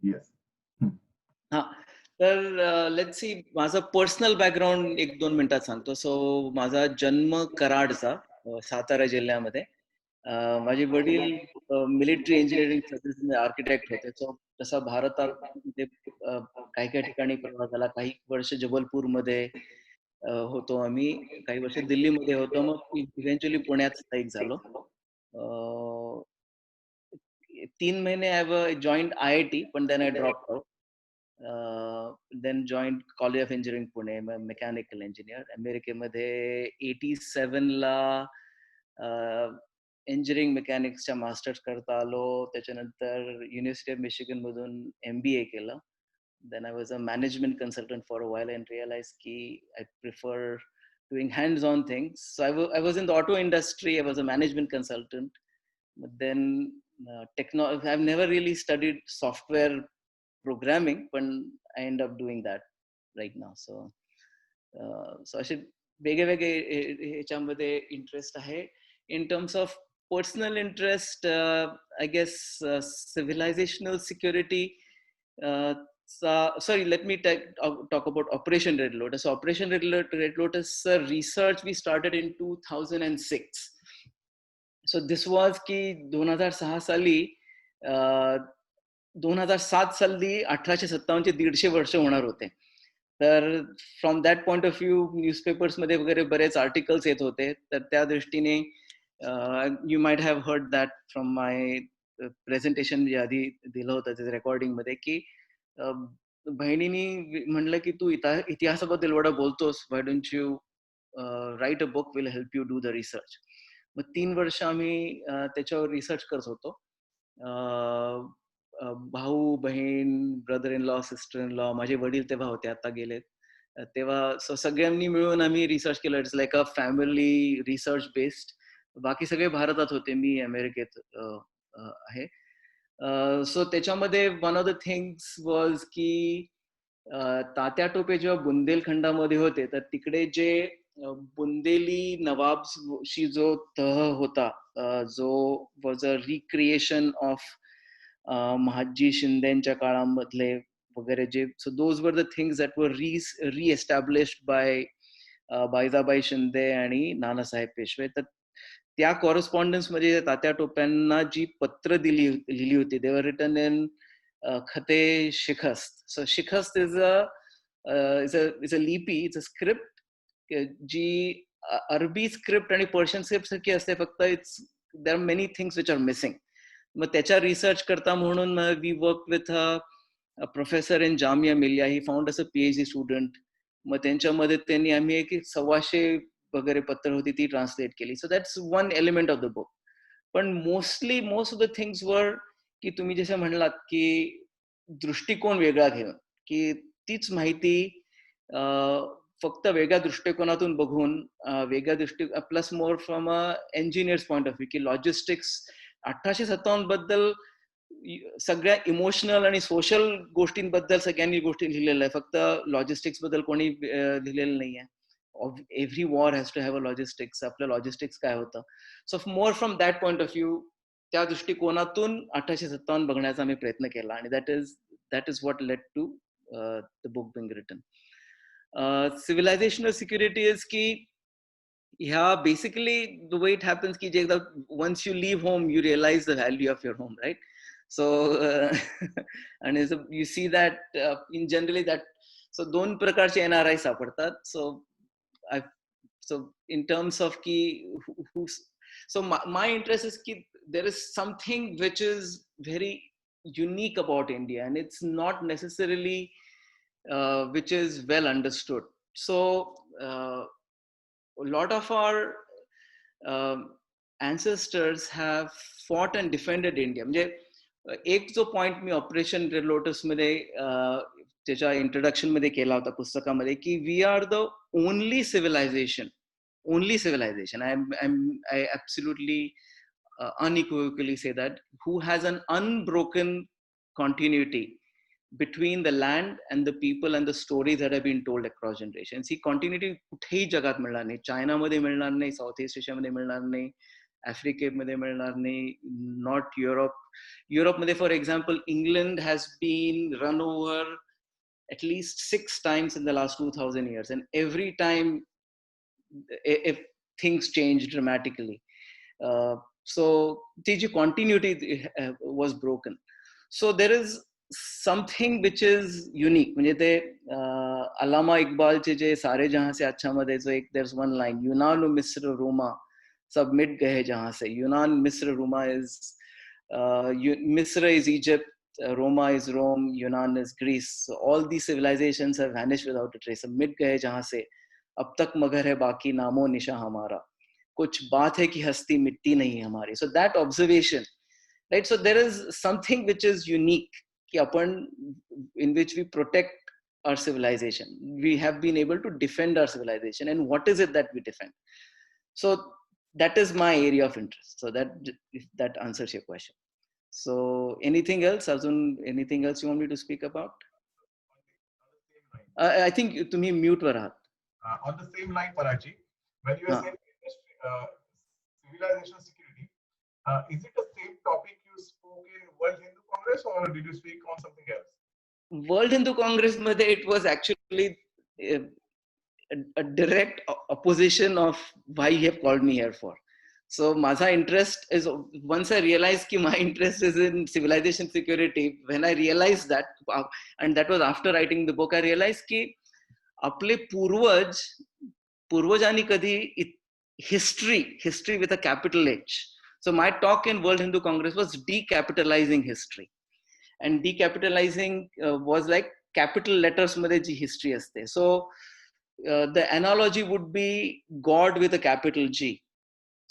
Yes. हां. तर let's see माझं पर्सनल बॅकग्राऊंड 1-2 मिनिटात सांगतो. सो माझा जन्म कराडचा सातारा जिल्ह्यामध्ये. माझे वडील मिलिटरी इंजिनिअरिंग सर्व्हिसमध्ये आर्किटेक्ट होते. सो तसा भारतात म्हणजे काही-काही ठिकाणी प्रवास झाला. काही वर्ष जबलपूरमध्ये होतो आम्ही. काही वर्ष दिल्लीमध्ये होतो. मग इव्हेंच्युअली पुण्यात स्थायिक झालो. अ, 3 महिने आय जॉइन्ड IIT, पण then I dropped out. Then joined College of Engineering Pune, mechanical engineer. अमेरिकेमध्ये 87ला इंजिनिअरिंग मेकॅनिक्सच्या मास्टर्स करता आलो. त्याच्यानंतर युनिव्हर्सिटी ऑफ मिशिगन मधून MBA केलं. Then I was a management consultant for a while and realized की I prefer doing hands-on things. So I was in the auto industry. I was a management consultant. But then I've never really studied software programming, but I end up doing that right now. So असे वेगळे वेगळे ह्याच्यामध्ये interest आहे. In terms of personal interest, I guess civilizational security. Sorry, let me talk about Operation Red Lotus. So Operation Red Lotus research we started in 2006. So this was की 2006 साली 2007 साली 1857चे 150 वर्ष होणार होते. तर from that point of view न्यूजपेपर्समध्ये वगैरे बरेच आर्टिकल्स येत होते. तर त्या दृष्टीने you might have heard that from my presentation जे आधी दिलं होतं त्याच्या रेकॉर्डिंगमध्ये की बहिणीनी म्हणलं की तू इतिहासाबद्दल एवढं बोलतोस, why don't you write a book, will help you do the research. मग 3 वर्ष आम्ही त्याच्यावर रिसर्च करत होतो. भाऊ बहीण, brother in law, sister in law, माझे वडील तेव्हा होते, आता गेलेत. तेव्हा सगळ्यांनी मिळून आम्ही रिसर्च केलं. It's like a family research based. बाकी सगळे भारतात होते, मी अमेरिकेत आहे. सो त्याच्यामध्ये one of the things was की तात्या टोपे जेव्हा बुंदेलखंडामध्ये होते तर तिकडे जे बुंदेली नवाबशी जो तह होता, जो was a recreation of Mahaji शिंदेच्या काळामधले वगैरे जे, so those were the things that were reestablished bye Baijabai Shinde आणि नानासाहेब पेशवे. तर त्या कॉरेस्पॉन्डन्स मध्ये तात्या टोप्यांना जी पत्र लिहिली होती, दे वर रिटन इन खते शिखस्त. सो शिखस्त इज अ लिपी, इट्स अ स्क्रिप्ट जी अरबी स्क्रिप्ट आणि पर्शियन स्क्रिप्ट सारखी असते, फक्त it's there are many things which are missing. मग त्याच्या रिसर्च करता म्हणून we work with a professor in Jamia Millia. He found us a PhD student. मग त्यांच्यामध्ये त्यांनी आम्ही एक 125 वगैरे पत्र होती ती ट्रान्सलेट केली. So that's one element of the book. पण most of the things were की तुम्ही जसं म्हणलात की दृष्टिकोन वेगळा घेऊन, की तीच माहिती फक्त वेगळ्या दृष्टिकोनातून बघून, वेगळ्या plus more from a engineers point of view, की लॉजिस्टिक्स 1857 बद्दल सगळ्या इमोशनल आणि सोशल गोष्टींबद्दल सगळ्यांनी गोष्टी लिहिलेल्या आहे, फक्त लॉजिस्टिक्स बद्दल कोणी लिहिलेलं नाहीये. Every war has to have a logistics. आपलं लॉजिस्टिक्स काय होतं. So more from that point of view, त्या दृष्टिकोनातून 1857 बघण्याचा आम्ही प्रयत्न केला, आणि that is what led to the book being written. Civilizational security is की ह्या basically the way it happens की जे एकदा once you leave home you realize the value of your home, right. So आणि you see that in generally that. So 2 प्रकारचे NRI सापडतात. I so in terms of ki who's so my interest is ki there is something which is very unique about India, and it's not necessarily which is well understood. So a lot of our ancestors have fought and defended India. म्हणजे एक जो point मी Operation Red Lotus मध्ये त्याच्या introduction मध्ये केला होता पुस्तकामध्ये, की we are the only civilisation, I absolutely unequivocally say that, who has an unbroken continuity between the land and the people and the stories that have been told across generations. He continuity कुठेही जगात मिळणार नाही. चायनामध्ये मिळणार नाही, south east एशियामध्ये मिळणार नाही, आफ्रिकेमध्ये मिळणार नाही, नॉट युरोप. युरोपमध्ये for example England has been run over at least 6 times in the last 2000 years, and every time if things change dramatically, so the continuity was broken. So there is something which is unique. म्हणजे ते अलामा इक्बालचे जे सारे जहां से अच्छा मध्ये जो एक there's one line, यूनान मिस्र रोमा सब मिट गए जहां से. यूनान मिस्र रोमा is Misra is Egypt, Roma is Rome, Yunan is Greece. So all these civilizations have vanished without a trace. मिट गए जहां से, अब तक मगर है बाकी नामो निशा हमारा, कुछ बात है कि हस्ती मिटती नहीं हमारी. So that observation, right? So there is something which is unique कि अपन, in which we protect our civilization. We have been able to defend our civilization, and what is it that we defend? So that is my area of interest. So that, if that answers your question. So anything else, Arjun? Anything else you want me to speak about? I think तुम्ही mute वर आहात. On the same line, Parachi, when you are saying civilization security, is it the same topic you spoke in World Hindu Congress, or did you speak on something else? World Hindu Congress मध्ये it was actually a direct opposition of why you have called me here for. So माझा interest is, once I realized कि my interest is in civilization security, when I realized that, and that was after writing the book, I realized कि आपले पूर्वजांनी कधी history with a capital H. So my talk in World Hindu Congress was decapitalizing history, and decapitalizing was like capital letters मध्ये जी history असते. So the analogy would be God with a capital G.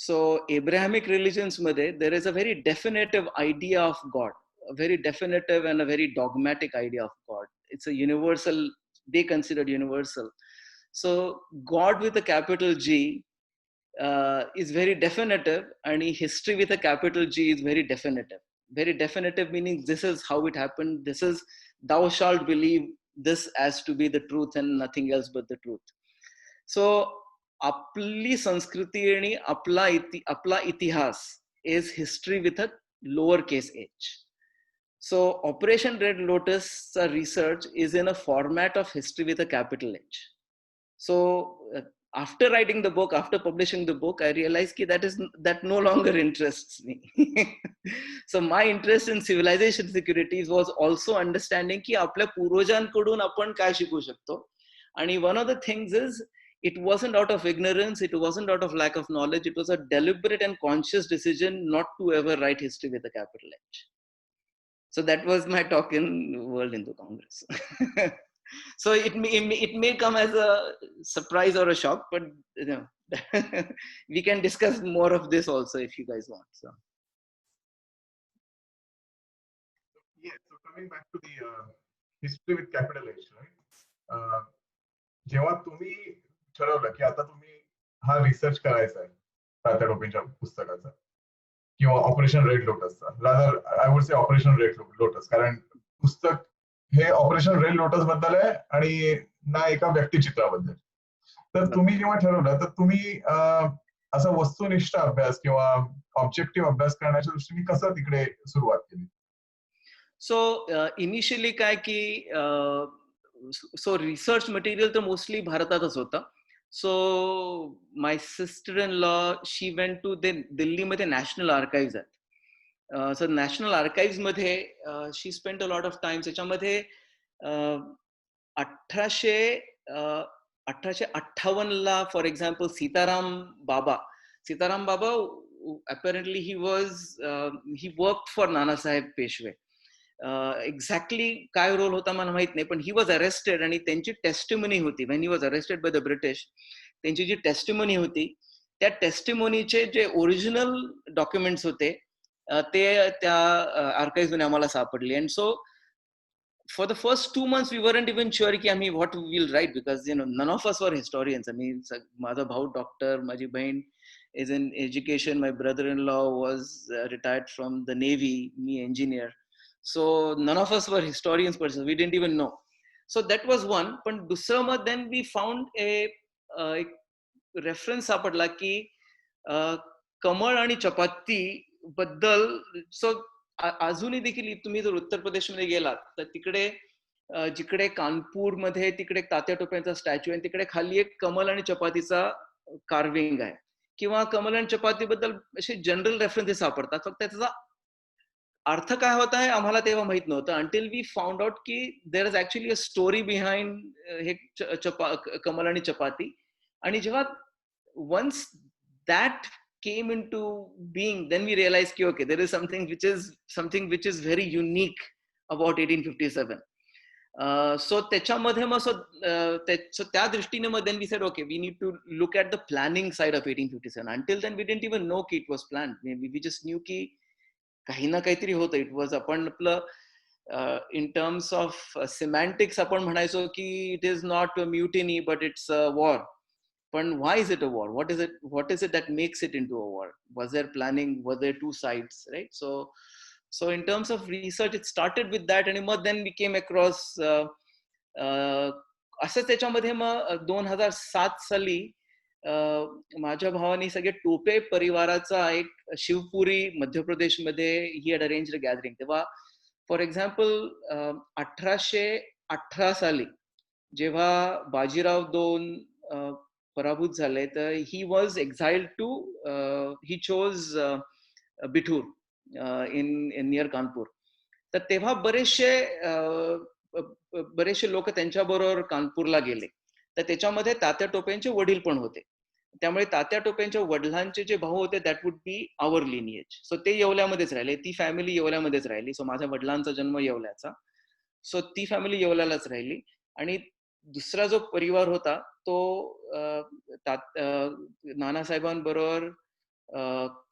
So Abrahamic religions मध्ये there is a very definitive idea of God, a very definitive and a very dogmatic idea of God. It's a universal, they considered universal. So God with a capital G is very definitive, and history with a capital G is very definitive. Very definitive meaning this is how it happened. This is, thou shalt believe this as to be the truth and nothing else but the truth. So आपली संस्कृती आणि आपला इतिहास is history with a lowercase h. So Operation Red Lotus research is in a format of history with a capital H. So after writing the book, after publishing the book, I realized that no longer interests me. So my interest in civilization securities was also understanding की आपल्या पूर्वजांकडून आपण काय शिकू शकतो. And one of the things is, it wasn't out of ignorance, it wasn't out of lack of knowledge, it was a deliberate and conscious decision not to ever write history with a capital H. So that was my talk in World Hindu Congress. So it may come as a surprise or a shock, but you know, we can discuss more of this also if you guys want. So yes, so coming back to the history with capital H, right? जेव्हा तुम्ही ठरवलं की आता तुम्ही हा research करायचा आहे तात्या टोपेंच्या पुस्तकाचा किंवा ऑपरेशन रेड लोटसचा, rather I would say Operation Red Lotus, कारण पुस्तक हे ऑपरेशन रेड लोटस बद्दल आहे आणि ना एका व्यक्तिचित्राबद्दल. तर तुम्ही जेव्हा ठरवलं तर तुम्ही असा वस्तुनिष्ठ अभ्यास किंवा ऑब्जेक्टिव्ह अभ्यास करण्याच्या दृष्टीने कसं तिकडे सुरुवात केली? सो इनिशियली काय की so research material तर mostly भारतातच होता. So my sister-in-law, she went to the Delhi मध्ये नॅशनल आर्काइव्ज आहेत. So नॅशनल आर्काइव्ज मध्ये she spent a lot of time. त्याच्यामध्ये 1858 ला फॉर एक्झाम्पल सीताराम बाबा apparently he worked for Nanasaheb Peshwe. Exactly काय रोल होता मला माहित नाही, पण ही वॉज अरेस्टेड आणि त्यांची टेस्टिमनी होती. When he was arrested by the British, त्यांची जी टेस्टिमनी होती, त्या टेस्टिमनीचे जे ओरिजिनल डॉक्युमेंट्स होते ते त्या आर्काइव्ज मध्ये आम्हाला सापडले. And so for the first 2 months we weren't even sure ki आम्ही what we'll write, because you know none of us were historians. I mean, माझा भाऊ डॉक्टर, माझी बहीण is in education, my brother-in-law was retired from the Navy, me engineer. So none of us were historians per se. We didn't even know. So that was one. But dusra मध्ये then we found a reference सापडला की कमळ आणि चपाती बद्दल so अजूनही देखील तुम्ही जर उत्तर प्रदेशमध्ये गेलात तर तिकडे जिकडे कानपूरमध्ये तिकडे तात्या टोप्यांचा स्टॅच्यू आहे तिकडे खाली एक कमल आणि चपातीचा कार्विंग आहे किंवा कमल आणि चपातीबद्दल असे जनरल रेफरन्सेस सापडतात फक्त त्याचा अर्थ काय होता हे आम्हाला तेव्हा माहित नव्हतं अंटिल वी फाउंड आउट की there is actually a story behind हे कमल आणि चपाती आणि जेव्हा once that came into being then we realized ki okay there is something which is very unique about 1857 so त्याच्यामध्ये मग so त्या दृष्टीने मग then we said okay we need to look at the planning side of 1857 until then we didn't even know ki it was planned we just knew ki काही ना काहीतरी होतं it was आपण आपलं इन टर्म्स ऑफ सिमॅन्टिक्स आपण म्हणायचो की it is not a mutiny but it's a war पण why is it a war what is it that makes it into a war was there planning were there two sides right so in terms of research it started with that and then we came across असं त्याच्यामध्ये मग 2007 साली माझ्या भावानी सगळे टोपे परिवाराचा एक शिवपुरी मध्य प्रदेशमध्ये he had arranged a gathering तेव्हा फॉर एक्झाम्पल 1818 साली जेव्हा बाजीराव दोन पराभूत झाले तर he was exiled to he chose Bithoor in near Kanpur तर तेव्हा बरेचसे लोक त्यांच्याबरोबर कानपूरला गेले तर त्याच्यामध्ये तात्या टोपेंचे वडील पण होते त्यामुळे तात्या टोपेंच्या वडिलांचे जे भाऊ होते that would be our lineage so ते येवल्यामध्येच राहिले ती फॅमिली येवल्यामध्येच राहिली सो माझ्या वडिलांचा जन्म येवल्याचा सो ती फॅमिली येवल्यालाच राहिली आणि दुसरा जो परिवार होता तो नानासाहेबांबरोबर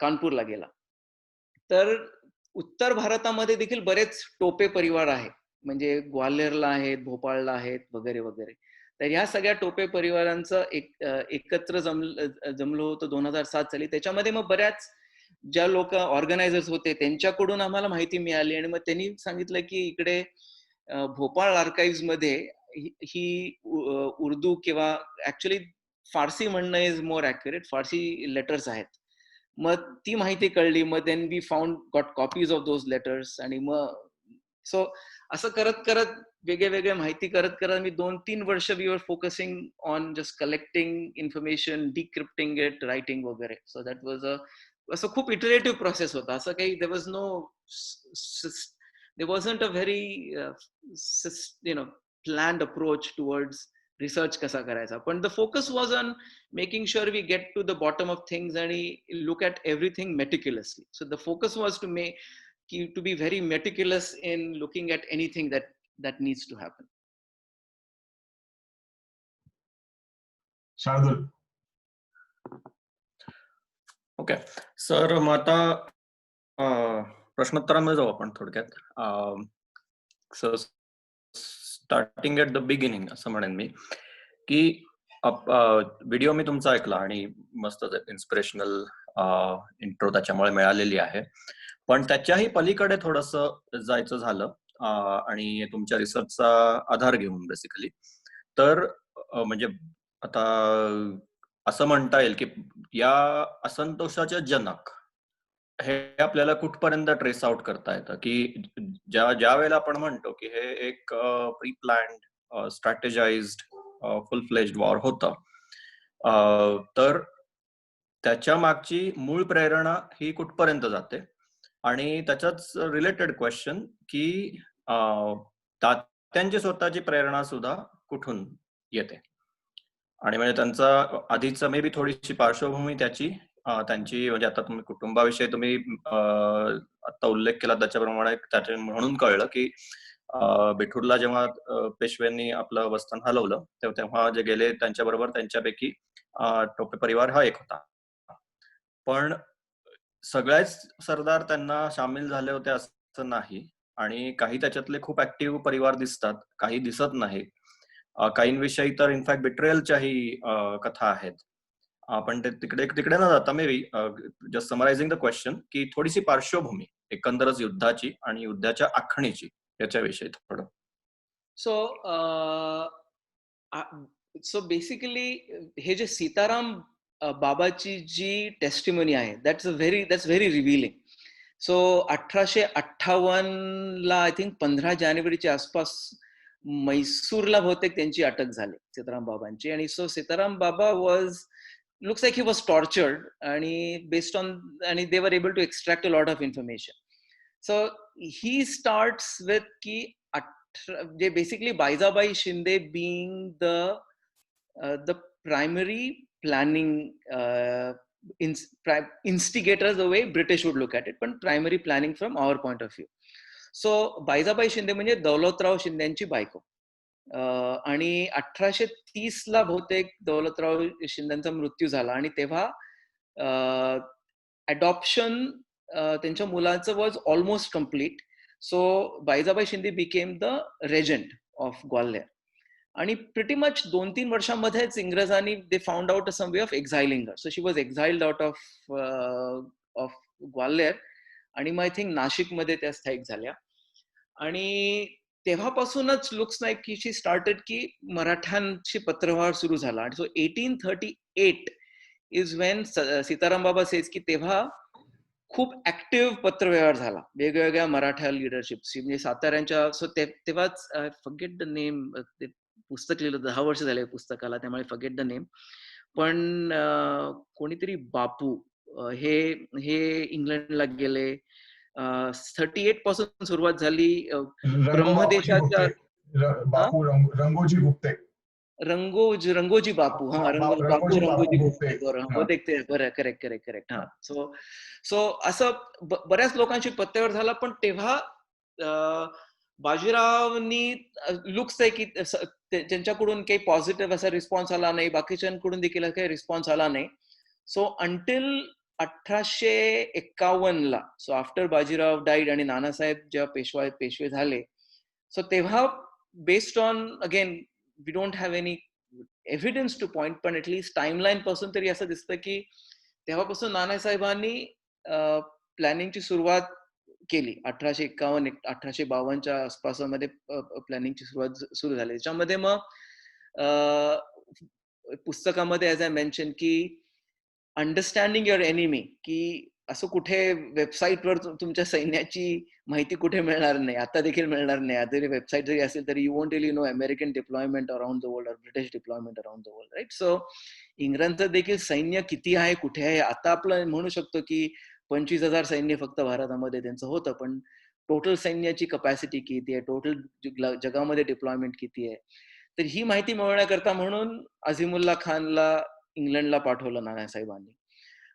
कानपूरला गेला तर उत्तर भारतामध्ये देखील बरेच टोपे परिवार आहेत म्हणजे ग्वाल्हेरला आहेत भोपाळला आहेत वगैरे वगैरे तर ह्या सगळ्या टोपे परिवारांचं एकत्र जमलं होतं 2007 साली त्याच्यामध्ये मग बऱ्याच ज्या लोक ऑर्गनायझर्स होते त्यांच्याकडून आम्हाला माहिती मिळाली आणि मग त्यांनी सांगितलं की इकडे भोपाळ आर्काइव्ह मध्ये ही उर्दू किंवा ऍक्च्युअली फारसी म्हणणं is more accurate Farsi letters आहेत मग ती माहिती कळली मग then we found got copies of those letters आणि मग सो असं करत करत वेगळे माहिती करत करत मी 2-3 वर्ष we were focusing on just collecting information decrypting it writing वगैरे सो दॅट वॉज असं खूप इटरेटिव्ह प्रोसेस होता असं काही there was no there wasn't a very planned approach towards research kasa karaycha but the focus was on making sure we get to the bottom of things and look at everything meticulously so the focus was to be very meticulous in looking at anything that needs to happen. Shardul okay sir मग आता प्रश्नोत्तरामध्ये जाऊ आपण थोडक्यात starting at the beginning असं म्हणेन मी की video मी तुमचा ऐकला आणि मस्तच इन्स्पिरेशनल इंट्रो त्याच्यामुळे मिळालेली आहे पण त्याच्याही पलीकडे थोडंसं जायचं झालं आणि तुमच्या रिसर्चचा आधार घेऊन बेसिकली तर म्हणजे आता असं म्हणता येईल की या असंतोषाचे जनक हे आपल्याला कुठपर्यंत ट्रेस आउट करता येतं की ज्या वेळेला आपण म्हणतो की हे एक pre planned strategized full fledged war होतं तर त्याच्या मागची मूळ प्रेरणा ही कुठपर्यंत जाते आणि त्याच्याच रिलेटेड क्वेश्चन की तात्यांची स्वतःची प्रेरणा सुद्धा कुठून येते आणि म्हणजे त्यांचा आधीचा मे बी थोडीशी पार्श्वभूमी त्यांची म्हणजे आता तुम्ही कुटुंबाविषयी तुम्ही आता उल्लेख केला त्याच्याप्रमाणे म्हणून कळलं की बिठूरला जेव्हा पेशव्यांनी आपलं वस्तान हलवलं तेव्हा जे गेले त्यांच्याबरोबर त्यांच्यापैकी टोपे परिवार हा एक होता पण सगळेच सरदार त्यांना सामील झाले होते असं नाही आणि काही त्याच्यातले खूप ऍक्टिव्ह परिवार दिसतात काही दिसत नाही काहींविषयी तर इनफॅक्ट बिट्रेयलच्याही कथा आहेत आपण ते तिकडे न जाता maybe just summarizing the question की थोडीशी पार्श्वभूमी एकंदरच युद्धाची आणि युद्धाच्या आखणीची याच्याविषयी थोडं सो बेसिकली हे जे सीताराम बाबाची जी टेस्टिमनी आहे दॅट्स व्हेरी रिव्हिलिंग. सो 1858 ला आय थिंक 15 जानेवारीच्या आसपास मैसूरला बहुतेक त्यांची अटक झाली सीताराम बाबांची. आणि सो सीताराम बाबा was looks like he was tortured आणि based on and they were able to extract a lot of information. So he starts with ki basically Baizabai Shinde being the primary planning instigators, the way British would look at it, but primary planning from our point of view. So Baizabai Shinde म्हणजे दौलतराव शिंदेची बायको. आणि 1830 ला बहुतेक दौलतराव शिंदेचा मृत्यू झाला आणि तेव्हा adoption त्यांच्या मुलाचं was almost complete. So Baijabai Shinde became the regent of Gwalior. आणि प्रिटी मच 2-3 वर्षांमध्येच इंग्रजांनी they found out some way of exiling her. So she was exiled out of Gwalior आणि मग आय थिंक नाशिकमध्ये त्या स्थायिक झाल्या. आणि तेव्हापासूनच लुक्स लाईक की शी स्टार्टेड की मराठ्यांची पत्रव्यवहार सुरू झाला. आणि सो 1838 इज वेन सीताराम बाबा सेज की तेव्हा खूप ऍक्टिव्ह पत्रव्यवहार झाला वेगवेगळ्या मराठा लिडरशिपशी. म्हणजे साताऱ्यांच्या सो तेव्हाच फॉरगेट द नेम, ते पुस्तक लिहिलं 10 वर्ष झाले पुस्तकाला त्यामुळे फॉरगेट द नेम, पण कोणीतरी बापू हे इंग्लंडला गेले. 38 पासून सुरुवात झाली. ब्रह्मदेशाच्या बापू रंगोजी गुप्ते, रंगोजी बापू, बापू रंगोजी गुप्ते, बरं, करेक्ट. हा. सो असं बऱ्याच लोकांशी पत्त्यावर झाला. पण तेव्हा बाजीरावनी लुक्स आहे की त्यांच्याकडून काही पॉझिटिव्ह असा रिस्पॉन्स आला नाही, बाकीच्यांकडून देखील काही रिस्पॉन्स आला नाही. सो अंटिल 1851 ला, सो आफ्टर बाजीराव डाईड आणि नानासाहेब जेव्हा पेशवे झाले, सो तेव्हा based on again we don't have any evidence to point, पण ऍटलीस्ट टाइमलाईन पासून तरी असं दिसतं की तेव्हापासून नानासाहेबांनी प्लॅनिंगची सुरुवात केली. 1851 1852च्या आसपासमध्ये प्लॅनिंगची सुरुवात सुरू झाली. त्याच्यामध्ये मग पुस्तकामध्ये ऍज आय मेन्शन की अंडरस्टँडिंग युअर एनिमी, की असं कुठे वेबसाईटवर तुमच्या सैन्याची माहिती कुठे मिळणार नाही, आता देखील मिळणार नाही. जरी वेबसाईट जरी असेल तरी you won't really know American deployment around the world or British deployment around the world, right. So इंग्रजांचं देखील सैन्य किती आहे, कुठे आहे, आता आपलं म्हणू शकतो की 25,000 सैन्य फक्त भारतामध्ये त्यांचं होतं, पण टोटल सैन्याची कपॅसिटी किती आहे, टोटल जगामध्ये डिप्लॉयमेंट किती आहे, तर ही माहिती मिळवण्याकरता म्हणून अझीमुल्ला खानला इंग्लंडला पाठवलं नानासाहेबांनी.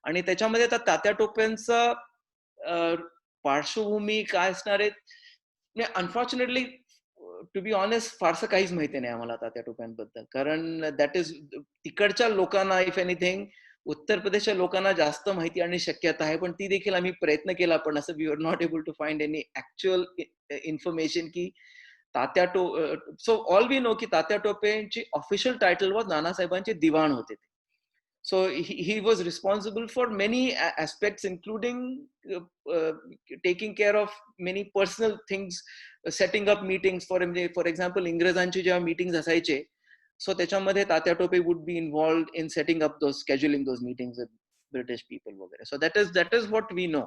आणि त्याच्यामध्ये आता तात्या टोपेंचं पार्श्वभूमी काय असणार आहे, म्हणजे अनफॉर्च्युनेटली टू बी ऑनेस्ट फारसं काहीच माहिती नाही आम्हाला तात्या टोप्यांबद्दल. कारण दॅट इज तिकडच्या लोकांना, इफ एनिथिंग उत्तर प्रदेशच्या लोकांना जास्त माहिती आणि शक्यता आहे, पण ती देखील आम्ही प्रयत्न केला, पण असं we are not able to find any actual information की Tatya so all we know की तात्या टोपेंची ऑफिशियल टायटल वर नानासाहेबांचे दिवाण होते. So he was responsible for many aspects, including taking care of many personal things, setting up meetings for example इंग्रजांचे जेव्हा meetings असायचे, so त्याच्यामध्ये Tatya Tope would be involved in setting up those, scheduling those meetings with British people वगैरे. So that is what we know.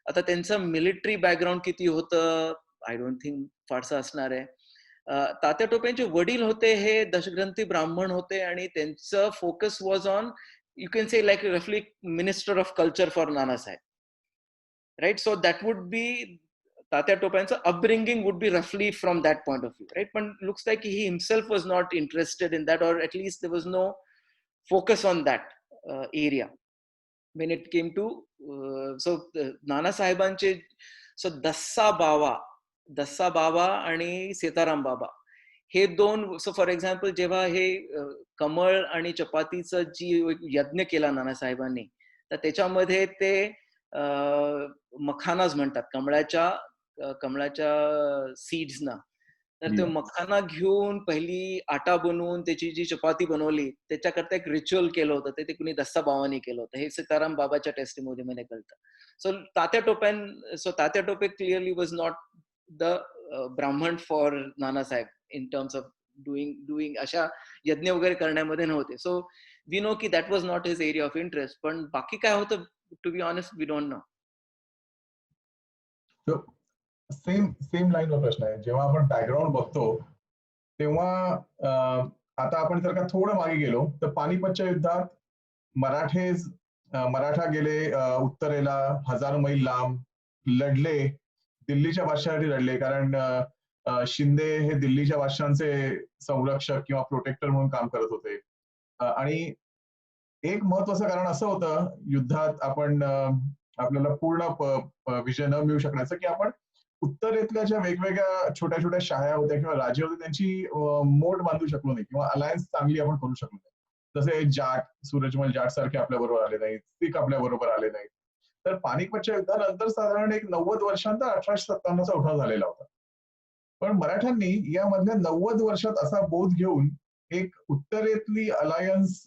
आता त्यांचं military background किती होतं I don't think फारसं असणार आहे. तात्या टोपेंचे वडील होते हे दशग्रंथी ब्राह्मण होते आणि त्यांचं focus was on, you can say like रफली minister of culture for Nanasaheb, right. So that would be Tatya टोपेंचं अपब्रिंगिंग वुड बी रफली from that point of view, right. पण looks like he himself was not interested in that, or at least there was no focus on that area when it came to so नानासाहेबांचे so Dassa Baba आणि सीताराम बाबा हे दोन. So for example जेव्हा हे कमळ आणि चपातीचं जी यज्ञ केला नानासाहेबांनी, तर त्याच्यामध्ये ते मखानाज म्हणतात, कमळाच्या सीड्सना, तर ते मखाना घेऊन पहिली आटा बनवून त्याची जी चपाती बनवली त्याच्याकरता एक रिच्युअल केलं होतं, ते कुणी दस्सा बाबांनी केलं होतं, हे सीताराम बाबाच्या टेस्टिमोनी मध्ये कळतं. So Tatya Tope clearly was not the Brahmin for Nanasaheb in terms of doing अशा यज्ञ वगैरे करण्यामध्ये नव्हते. सो वी नो की that was not his area of interest, पण बाकी काय होतं to be honest we don't know. Same लाईनवर प्रश्न आहे. जेव्हा आपण बॅकग्राऊंड बघतो तेव्हा आता आपण जर का थोडं मागे गेलो तर पानिपतच्या युद्धात मराठा गेले उत्तरेला 1000 मैल लांब लढले, दिल्लीच्या बादशाहासाठी लढले, कारण शिंदे हे दिल्लीच्या बादशाहांचे संरक्षक किंवा प्रोटेक्टर म्हणून काम करत होते. आणि एक महत्वाचं कारण असं होतं युद्धात आपल्याला पूर्ण विजय न मिळू शकण्याचं, की आपण उत्तरेतल्या ज्या वेगवेगळ्या छोट्या छोट्या शाह्या होत्या किंवा राज्य होते त्यांची मोड बांधू शकलो नाही किंवा अलायन्स चांगली आपण करू शकलो नाही. जसे जाट, सूरजमल जाट सारखे आपल्या बरोबर आले नाहीत, सिख आपल्या बरोबर आले नाहीत. तर पानिपतच्या युद्धानंतर साधारण एक 90 वर्षांचा 1857चा उठाव झालेला होता. पण मराठ्यांनी या मधल्या 90 वर्षात असा बोध घेऊन एक उत्तरेतली अलायन्स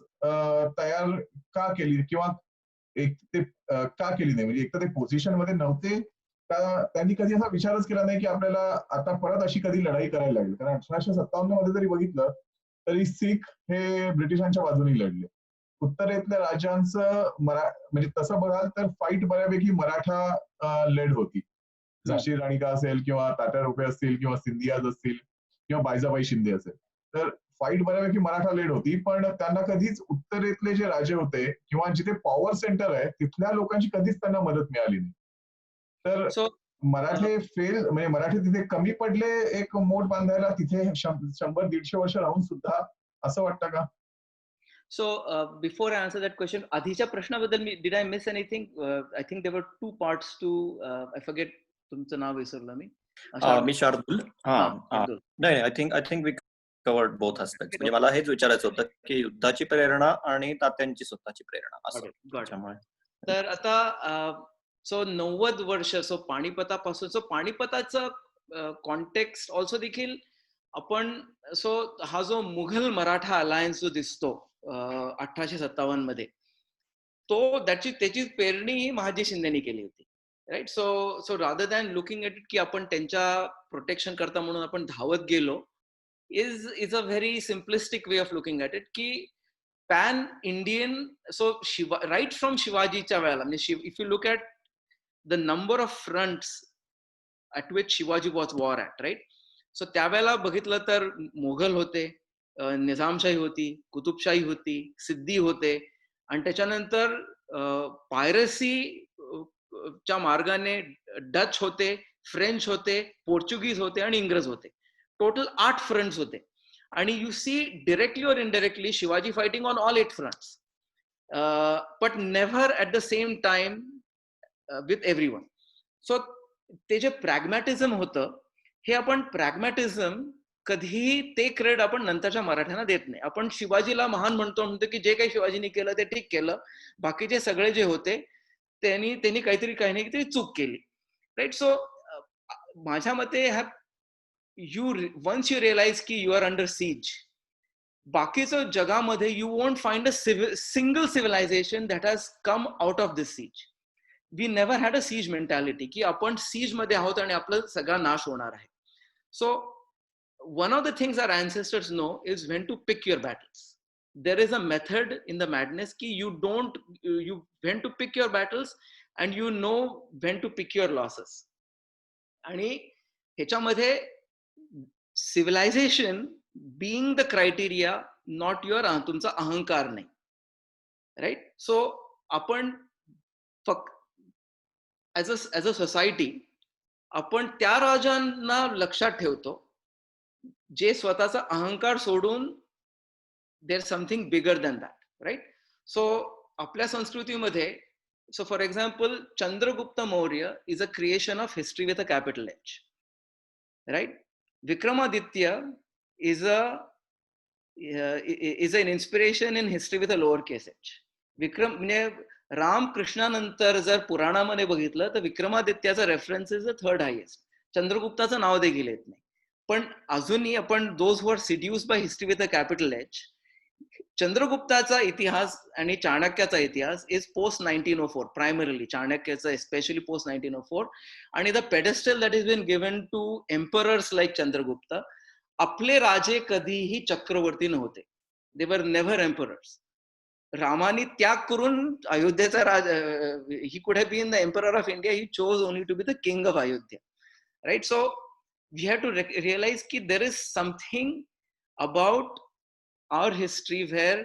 तयार का केली किंवा एक ते का केली नाही, म्हणजे एक तर ते पोझिशन मध्ये नव्हते का त्यांनी कधी असा विचारच केला नाही की आपल्याला आता परत अशी कधी लढाई करायला लागेल. कारण 1857 मध्ये जरी बघितलं तरी सिख हे ब्रिटिशांच्या बाजूने लढले. उत्तरेतल्या राज्यांचं म्हणजे तसं बघाल तर फाईट बऱ्यापैकी मराठा लेड होती. झाशी राणी का असेल किंवा तात्या टोपे असतील किंवा सिंधियाज असतील किंवा बायजाबाई शिंदे असेल, तर फाईट बऱ्यापैकी मराठा लेड होती. पण त्यांना कधीच उत्तरेतले जे राजे होते किंवा जिथे पॉवर सेंटर आहे तिथल्या लोकांची कधीच त्यांना मदत मिळाली नाही. तर मराठे म्हणजे मराठे तिथे कमी पडले एक मोठ बांधायला, तिथे 100-150 वर्ष राहून सुद्धा, असं वाटतं का? So before I answer that question, आधीच्या प्रश्नाबद्दल did I miss anything? I think there were 2 parts to I forget तुमचं नाव विसरलं मी. मी शार्दुल. नाही, I think we covered both aspects. म्हणजे मला हेच विचारायचं होतं की युद्धाची प्रेरणा आणि तात्यांची स्वतःची प्रेरणा असं. तर आता सो 90 वर्ष सो पानिपतापासून, सो पानिपताचं कॉन्टेक्स्ट ऑल्सो देखील आपण सो हा जो मुघल मराठा अलायन्स जो दिसतो 1857 मध्ये, तो त्याची पेरणी महाजी शिंदेनी केली होती, right. So rather than looking at it की आपण त्यांच्या प्रोटेक्शन करता म्हणून आपण धावत गेलो, is a very simplistic way of looking at it की pan Indian. So right from शिवाजीच्या वेळेला, म्हणजे if you look at the number of fronts at which Shivaji was war at, right. So त्यावेळेला बघितलं तर मोगल होते, निजामशाही होती, कुतुबशाही होती, सिद्धी होते, आणि त्याच्यानंतर पायरसी च्या मार्गाने डच होते, फ्रेंच होते, पोर्चुगीज होते आणि इंग्रज होते. टोटल 8 फ्रंट्स होते. आणि यू सी डिरेक्टली और indirectly Shivaji fighting on all 8 fronts, but never at the same time with everyone. So ते जे प्रॅग्मॅटिझम होतं, हे आपण प्रॅग्मॅटिझम कधीही ते क्रेडिट आपण नंतरच्या मराठ्यांना देत नाही. आपण शिवाजीला महान म्हणतो की जे काही शिवाजीने केलं ते ठीक केलं, बाकीचे सगळे जे होते त्यांनी काही काहीतरी चूक केली, राईट. सो माझ्या मते वन्स यू रिअलाइज की यू आर अंडर सीज, बाकीचं जगामध्ये you won't find a single civilisation that has come out of this siege. We never had a siege mentality की आपण सीज मध्ये आहोत आणि आपलं सगळा नाश होणार आहे. So one of the things our ancestors know is when to pick your battles. There is a method in the madness ki you when to pick your battles and you know when to pick your losses. आणि ह्याच्यामध्ये civilization being the criteria, not your तुमचा अहंकार नाही, right. So आपण फक्त as a society आपण त्या राजांना लक्षात ठेवतो जे स्वतःचा अहंकार सोडून there something bigger than that, right. So आपल्या संस्कृतीमध्ये, so for example Chandragupta Maurya is a creation of history with a capital H, right. Vikramaditya is an inspiration in history with a lower case H. Vikram म्हणजे रामकृष्णानंतर जर पुराणामध्ये बघितलं तर विक्रमादित्याचा reference is the 3rd highest. चंद्रगुप्ताचं नाव देखील येत नाही. पण अजूनही आपण those who are seduced by history with a capital H, चंद्रगुप्ताचा इतिहास आणि चाणक्याचा इतिहास इज पोस्ट 1904 प्रायमरीली. चाणक्याचा एस्पेशली पोस्ट 1904. आणि the pedestal that is been given to emperors like Chandragupta. आपले राजे कधीही चक्रवर्ती नव्हते, दे वर नेव्हर एम्परर्स. रामानी त्याग करून अयोध्येचा राज, he could have been the emperor of India, he chose only to be the king of Ayodhya, right. So we have to realize की there is something about our history where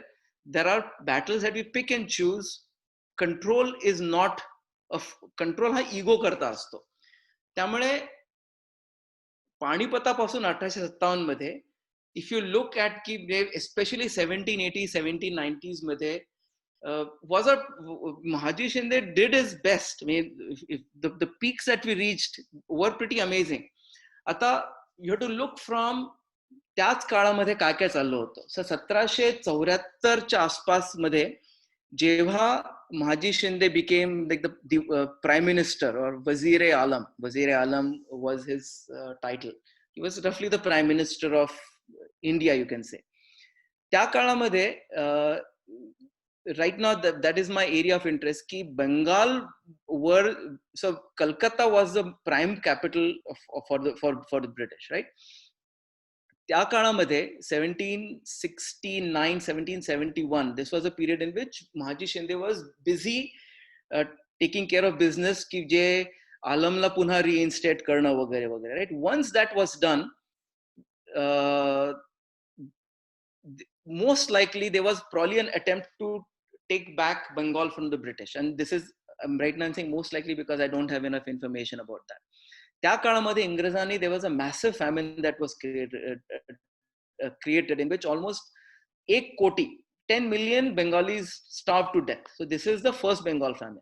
there are battles that we pick and choose. Control is not of control, हा ego करता असतो. त्यामुळे पाणीपतापासून 1857 मध्ये if you look at की especially 1780 1790s मध्ये was a Mahaji Shinde did his best. I mean, the peaks that we reached were pretty amazing. आता you have to look from त्याच काळामध्ये काय काय चाललं होतं. 1774च्या आसपास मध्ये जेव्हा Mahaji Shinde became like the prime minister or Wazir-e Alam was his title. He was roughly the prime minister of India, you can say. त्या काळामध्ये right now that is my area of interest की Bengal were, so Calcutta was the prime capital for the British, right? त्या काळामध्ये 1769 1771 this was a period in which Mahaji Shinde was busy taking care of business की जे आलमला पुन्हा reinstate करणं वगैरे वगैरे, right? Once that was done, most likely there was probably an attempt to take back Bengal from the British, and this is, I'm right now saying most likely because I don't have enough information about that. त्या काळामध्ये इंग्रजांनी there was a massive famine that was created in which almost 1 कोटी 10 million Bengalis starved to death. So this is the first Bengal famine.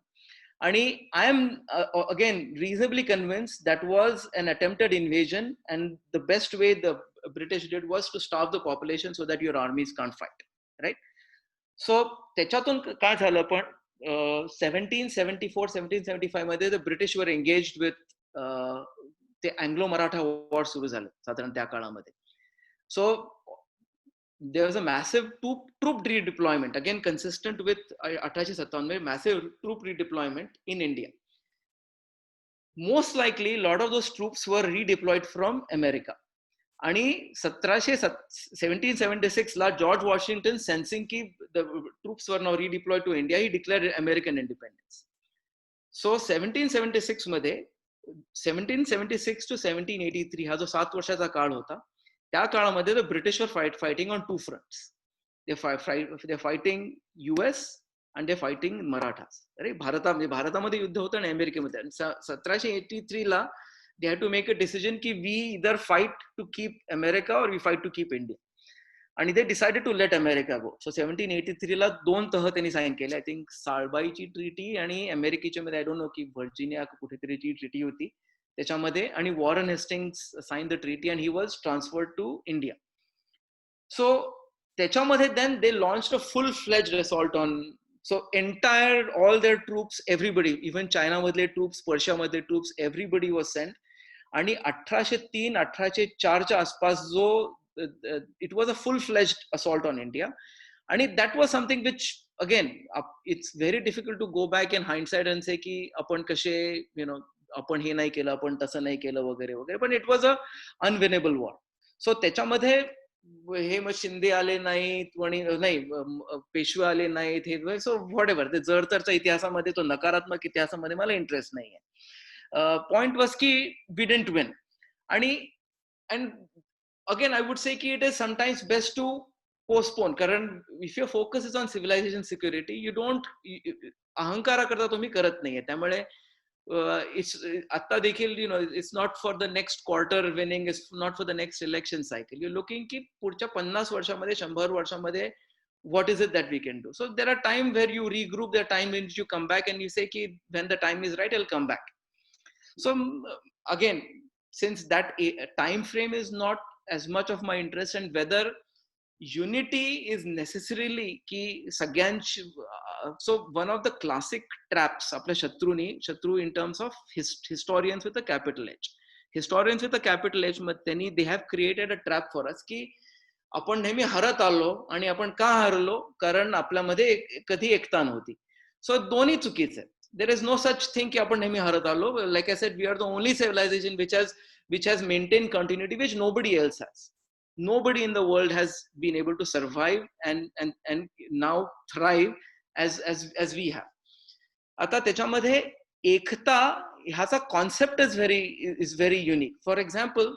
And I am again reasonably convinced that was an attempted invasion, and the best way the British did was to starve the population so that your armies can't fight, right? So त्याच्यातून काय झालं, पण 1774 1775 मध्ये the British were engaged with ते Anglo Maratha war सुरू झालं साधारण त्या काळामध्ये. So there was a massive troop redeployment, again consistent with 1857 massive troop redeployment in India. Most likely a lot of those troops were redeployed from America. आणि 1776 ला George Washington sensing की the troops were now redeployed to India, he declared American independence. So 1776 मध्ये 1776 to 1783 हा जो 7 वर्षाचा काळ होता, त्या काळामध्ये the British were fighting on two fronts. They're fighting US and they're fighting Marathas. अरे भारतामध्ये युद्ध होतं आणि अमेरिकेमध्ये. 1783 ला they had to make a decision ki we either fight to keep America or we fight to keep India. And they decided to let America go. So 1783 ला दोन तह त्यांनी साइन केले. I think साळबाईची ट्रीटी आणि अमेरिकेच्या मध्ये I don't know की Virginia कुठेतरी ची ट्रीटी होती त्याच्यामध्ये, आणि Warren Hastings signed the treaty and he was transferred to India. So त्याच्यामध्ये then they launched a full-fledged assault on, so entire all their troops, everybody, even China madle troops, Persia madle troops, everybody was sent. आणि 1803 1804 च्या आसपास जो it was a full-fledged assault on India. आणि that was something which again it's very difficult to go back in hindsight and say की आपण कसे आपण हे नाही केलं, आपण तसं नाही केलं वगैरे वगैरे, पण it was a unwinnable war. So त्याच्यामध्ये हे मग शिंदे आले नाहीत आणि नाही पेशवे आले नाहीत हे, सो व्हॉट एव्हर, ते जडतरच्या इतिहासामध्ये, तो नकारात्मक इतिहासामध्ये मला इंटरेस्ट नाहीये. पॉइंट वॉज की वी डिडंट विन. आणि and again I would say की it is sometimes best to postpone, कारण if your focus is on civilization security, you don't, अहंकारा करता तुम्ही करत नाहीये. त्यामुळे it's आता देखील it's not for the next quarter winning, it's not for the next election cycle. You're looking की पुढच्या 50 वर्षामध्ये 100 वर्षामध्ये what is it that we can do. So there are times where you regroup, there are times when you come back and you say ki when the time is right I'll come back. So again, since that time frame is not as much of my interest, and whether unity is necessarily ki sagyanch, so one of the classic traps आपल्या शत्रू in terms of historians with a capital H त्यांनी they have created a trap for us की आपण नेहमी हरत आलो, आणि आपण का हरलो, कारण आपल्यामध्ये कधी एकता नव्हती. सो दोन्ही चुकीचे. there is no such thing की आपण नेहमी हरत आलो. Like I said, we are the only civilization which has maintained continuity which nobody else has. nobody in the world has been able to survive and now thrive as we have. आता त्याच्यामध्ये एकता ह्याचा concept is very unique. For example,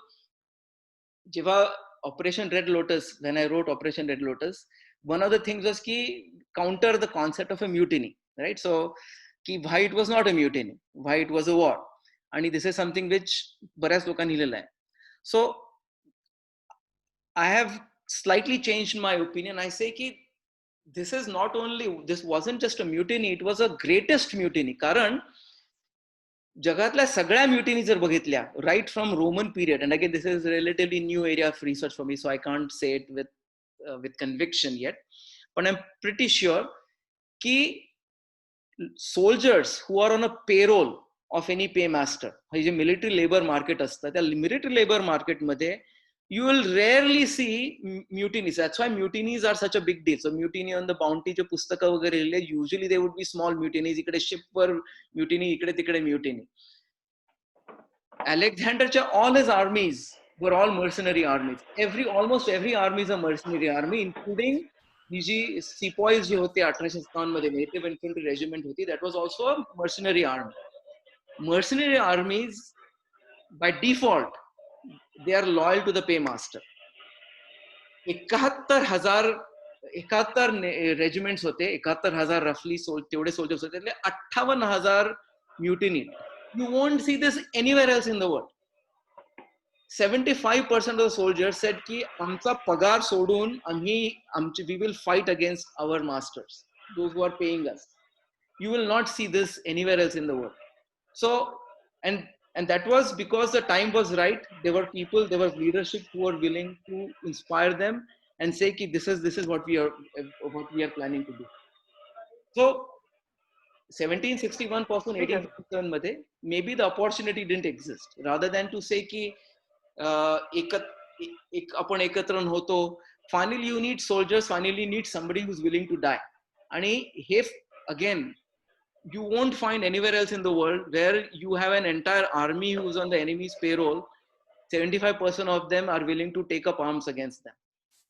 जेव्हा Operation Red Lotus, when I wrote Operation Red Lotus, one of the things was ki counter the concept of a mutiny, right? So ki why it was not a mutiny, why it was a war, and this is something which बऱ्याच लोकांनी लिहिलेलं आहे. So I have slightly changed my opinion. I say ki this is not only, this wasn't just a mutiny, it was a greatest mutiny. कारण जगातल्या सगळ्या mutiny जर बघितल्या, right from Roman period, and again this is relatively new area of research for me, so I can't say it with conviction yet, but I'm pretty sure ki soldiers who are on a payroll of any paymaster, हे जे military labor market असतं, त्या military labor market मध्ये you will rarely see mutinies. That's why mutinies are such a big deal. So mutiny on the bounty जे पुस्तकं वगैरे लिहिले, usually they would be small mutinies. इकडे ship वर mutiny, इकडे तिकडे mutiny. Alexanderच्या all his armies were all mercenary armies. Almost every army is a mercenary army, including he G sepoys जे होते 1857 मध्ये native infantry regiment होती, that was also a mercenary army. Mercenary armies by default they are loyal to the paymaster. 71,000 regiments होते, 71,000 roughly तेवढे soldiers होते, त्यातले 58,000 mutiny. You won't see this anywhere else in the world. 75% of the soldiers said ki आमचा पगार सोडून we will fight against our masters, those who are paying us. You will not see this anywhere else in the world. So and that was because the time was right. There were people, there was leadership who were willing to inspire them and say ki this is what we are planning to do. So 1761 पासून 1857 मध्ये maybe the opportunity didn't exist. Rather than to say ki आपण एकत्र होतो, finally you need soldiers, finally you need somebody who's willing to die. आणि हे again you won't find anywhere else in the world where you have an entire army who's on the enemy's payroll. 75% of them are willing to take up arms against them.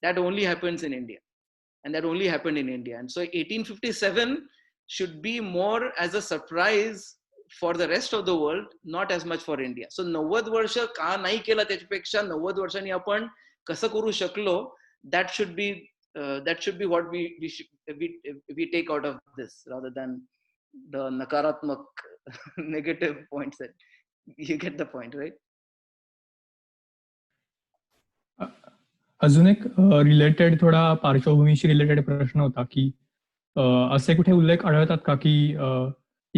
That only happens in India, and that only happened in India. And so 1857 should be more as a surprise for the rest of the world, not as much for India. So 90 वर्ष का नाही केलं, त्याच्यापेक्षा 90 वर्षांनी आपण कसं करू शकलो, that should be what we take out of this, rather than the nakaratmak negative points. That you get the point, right? अजून एक रिलेटेड, थोडा पार्श्वभूमीशी रिलेटेड प्रश्न होता की असे कुठे उल्लेख आढळतात का की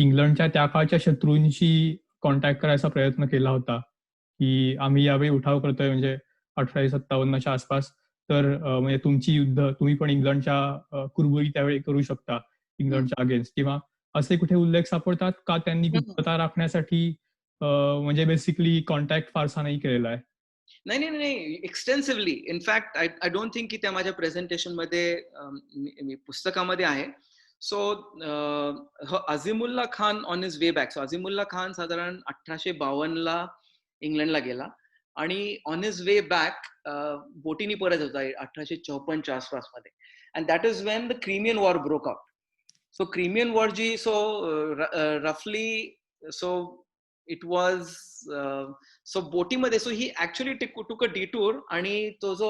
इंग्लंडच्या त्या काळच्या शत्रूंशी कॉन्टॅक्ट करायचा प्रयत्न केला होता की आम्ही यावेळी उठाव करतोय, म्हणजे 1857च्या आसपास, तर म्हणजे तुमची युद्ध तुम्ही पण इंग्लंडच्या कुरबुरी त्यावेळी करू शकता इंग्लंडच्या अगेन्स्ट, किंवा असे कुठे उल्लेख सापडतात का त्यांनी गुप्तता राखण्यासाठी म्हणजे बेसिकली कॉन्टॅक्ट फारसा नाही केलेला आहे? नाही, extensively. In fact I don't think की त्या माझ्या प्रेझेंटेशन मध्ये पुस्तकामध्ये आहे. So Azimullah Khan on his way back, so Azimullah Khan साधारण 1852ला इंग्लंडला गेला आणि ऑन हिज वे बॅक बोटीनी परत होता 1854च्या आसपास मध्ये, and that is when the Crimean war broke out. So Crimean war जी, सो रफली, सो it was so बोटीमध्ये, so he actually took a detour, आणि तो जो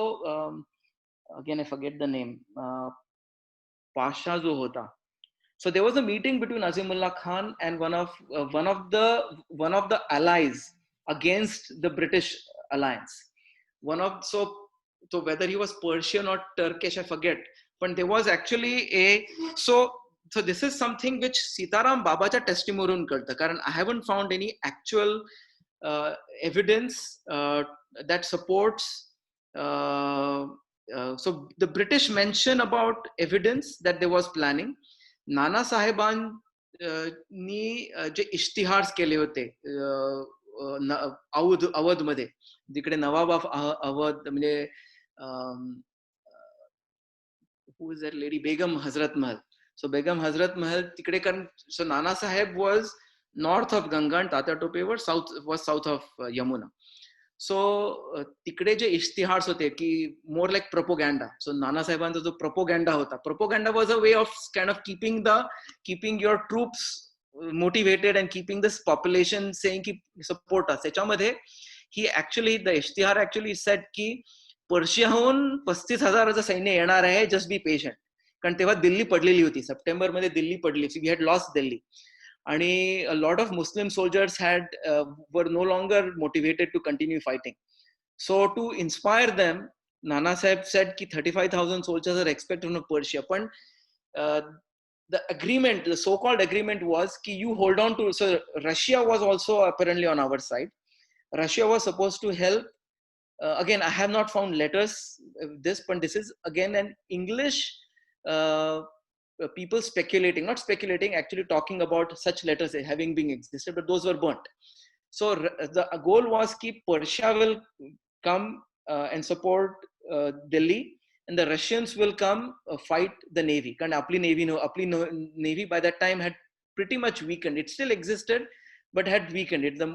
again I forget the name, Pasha जो होता, so there was a meeting between Azimullah Khan and one of the allies against the British alliance. So whether he was Persian or Turkish I forget, but there was actually so this is something which Sitaram Babaच्या testimonial कळतं, कारण I haven't found any actual evidence that supports. So the British mention about evidence that there was planning. नाना साहेबांनी जे इश्तिहार केले होते अवध मध्ये, जिकडे Nawab of Awadh म्हणजे who is that lady, Begum Hazrat Mahal. So Begum Hazrat Mahal tikade, कारण so Nana Saheb was north of Ganga and Tata Tope was south of Yamuna. So तिकडे जे इश्तिहार्स होते की मोर लाईक प्रोपोगँडा. सो नानासाहेबांचा जो प्रोपोगँडा होता, propaganda was a way of kind of keeping your troops motivated and keeping this population saying की support us. त्याच्यामध्ये ही actually the इश्तिहार ऍक्च्युअली सेट की पर्शियाहून 35,000चं सैन्य येणार आहे, जस्ट बी पेशंट. कारण तेव्हा दिल्ली पडलेली होती, सप्टेंबरमध्ये दिल्ली पडली, वी हॅड लॉस्ट दिल्ली. आणि a lot of Muslim soldiers were no longer motivated to continue fighting. So to inspire them, Nana Sahib said ki 35,000 soldiers are expected from Persia. But the agreement, the so-called agreement was ki you hold on to. So Russia was also apparently on our side. Russia was supposed to help. Again, I have not found letters this, but this is again an English. People speculating, not speculating, actually talking about such letters having been existed, but those were burnt. So the goal was that Persia will come and support Delhi, and the Russians will come fight the navy. Because our navy by that time had pretty much weakened. It still existed, but had weakened. The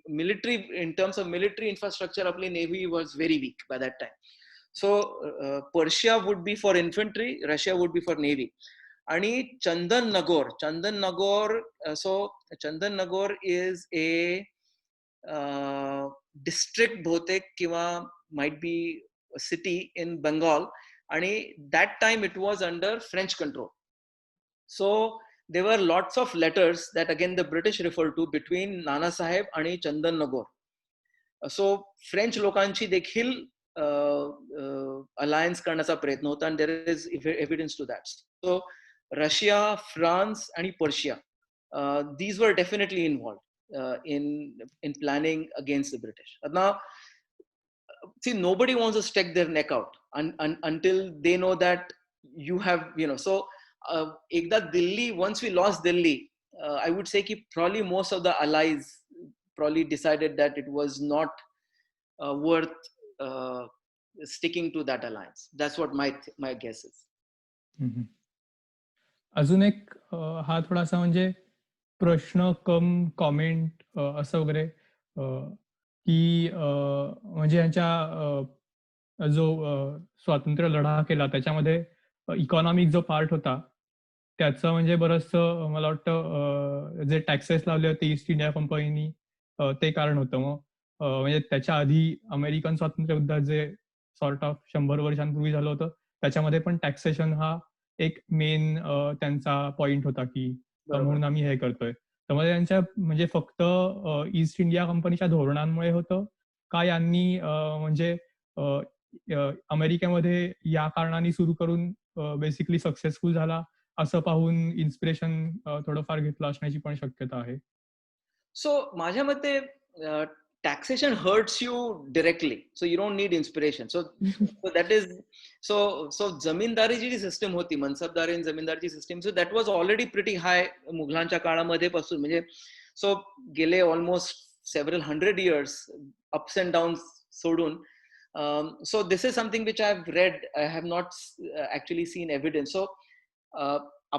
military, in terms of military infrastructure, our navy was very weak by that time. So Persia would be for infantry, Russia would be for navy. आणि Chandan Nagore, so Chandan Nagore is a district बहुतेक किंवा might be a city in Bengal, आणि that time it was under French control. So there were lots of letters that again the British refer to between Nana Sahib आणि Chandan Nagore. So French लोकांची देखील alliance करण्याचा प्रयत्न होता, and there is evidence to that. So Russia, France आणि Persia, these were definitely involved in planning against the British. Now, see, nobody wants to stick their neck out until they know that you have, so ekda Delhi, once we lost Delhi, I would say ki probably most of the allies probably decided that it was not worth sticking to that alliance. That's what my guess is. अजून एक हा थोडासा म्हणजे प्रश्न कम comment असं वगैरे की म्हणजे यांच्या जो स्वातंत्र्य लढा केला त्याच्यामध्ये इकॉनॉमिक जो पार्ट होता त्याचं म्हणजे बरंचसं मला वाटतं जे टॅक्सेस लावले होते ईस्ट इंडिया कंपनीनी ते कारण होतं. मग म्हणजे त्याच्या आधी अमेरिकन स्वातंत्र्य युद्धात जे सॉर्ट ऑफ 100 वर्षांपूर्वी झालं होतं त्याच्यामध्ये पण टॅक्सेशन हा एक मेन त्यांचा पॉइंट होता की म्हणून आम्ही हे करतोय. त्यामध्ये त्यांच्या म्हणजे फक्त ईस्ट इंडिया कंपनीच्या धोरणांमुळे होतं का यांनी म्हणजे अमेरिकेमध्ये या कारणाने सुरू करून बेसिकली सक्सेसफुल झाला असं पाहून इन्स्पिरेशन थोडंफार घेतलं असण्याची पण शक्यता आहे. सो माझ्या मते taxation hurts you directly, so you don't need inspiration. So that is so zamindari ji system hoti, mansabdari and zamindari system, so that was already pretty high मुघलांच्या काळामध्ये पासून. म्हणजे so गेले almost several hundred years ups and downs सोडून. So this is something which I have read. I have not actually seen evidence. So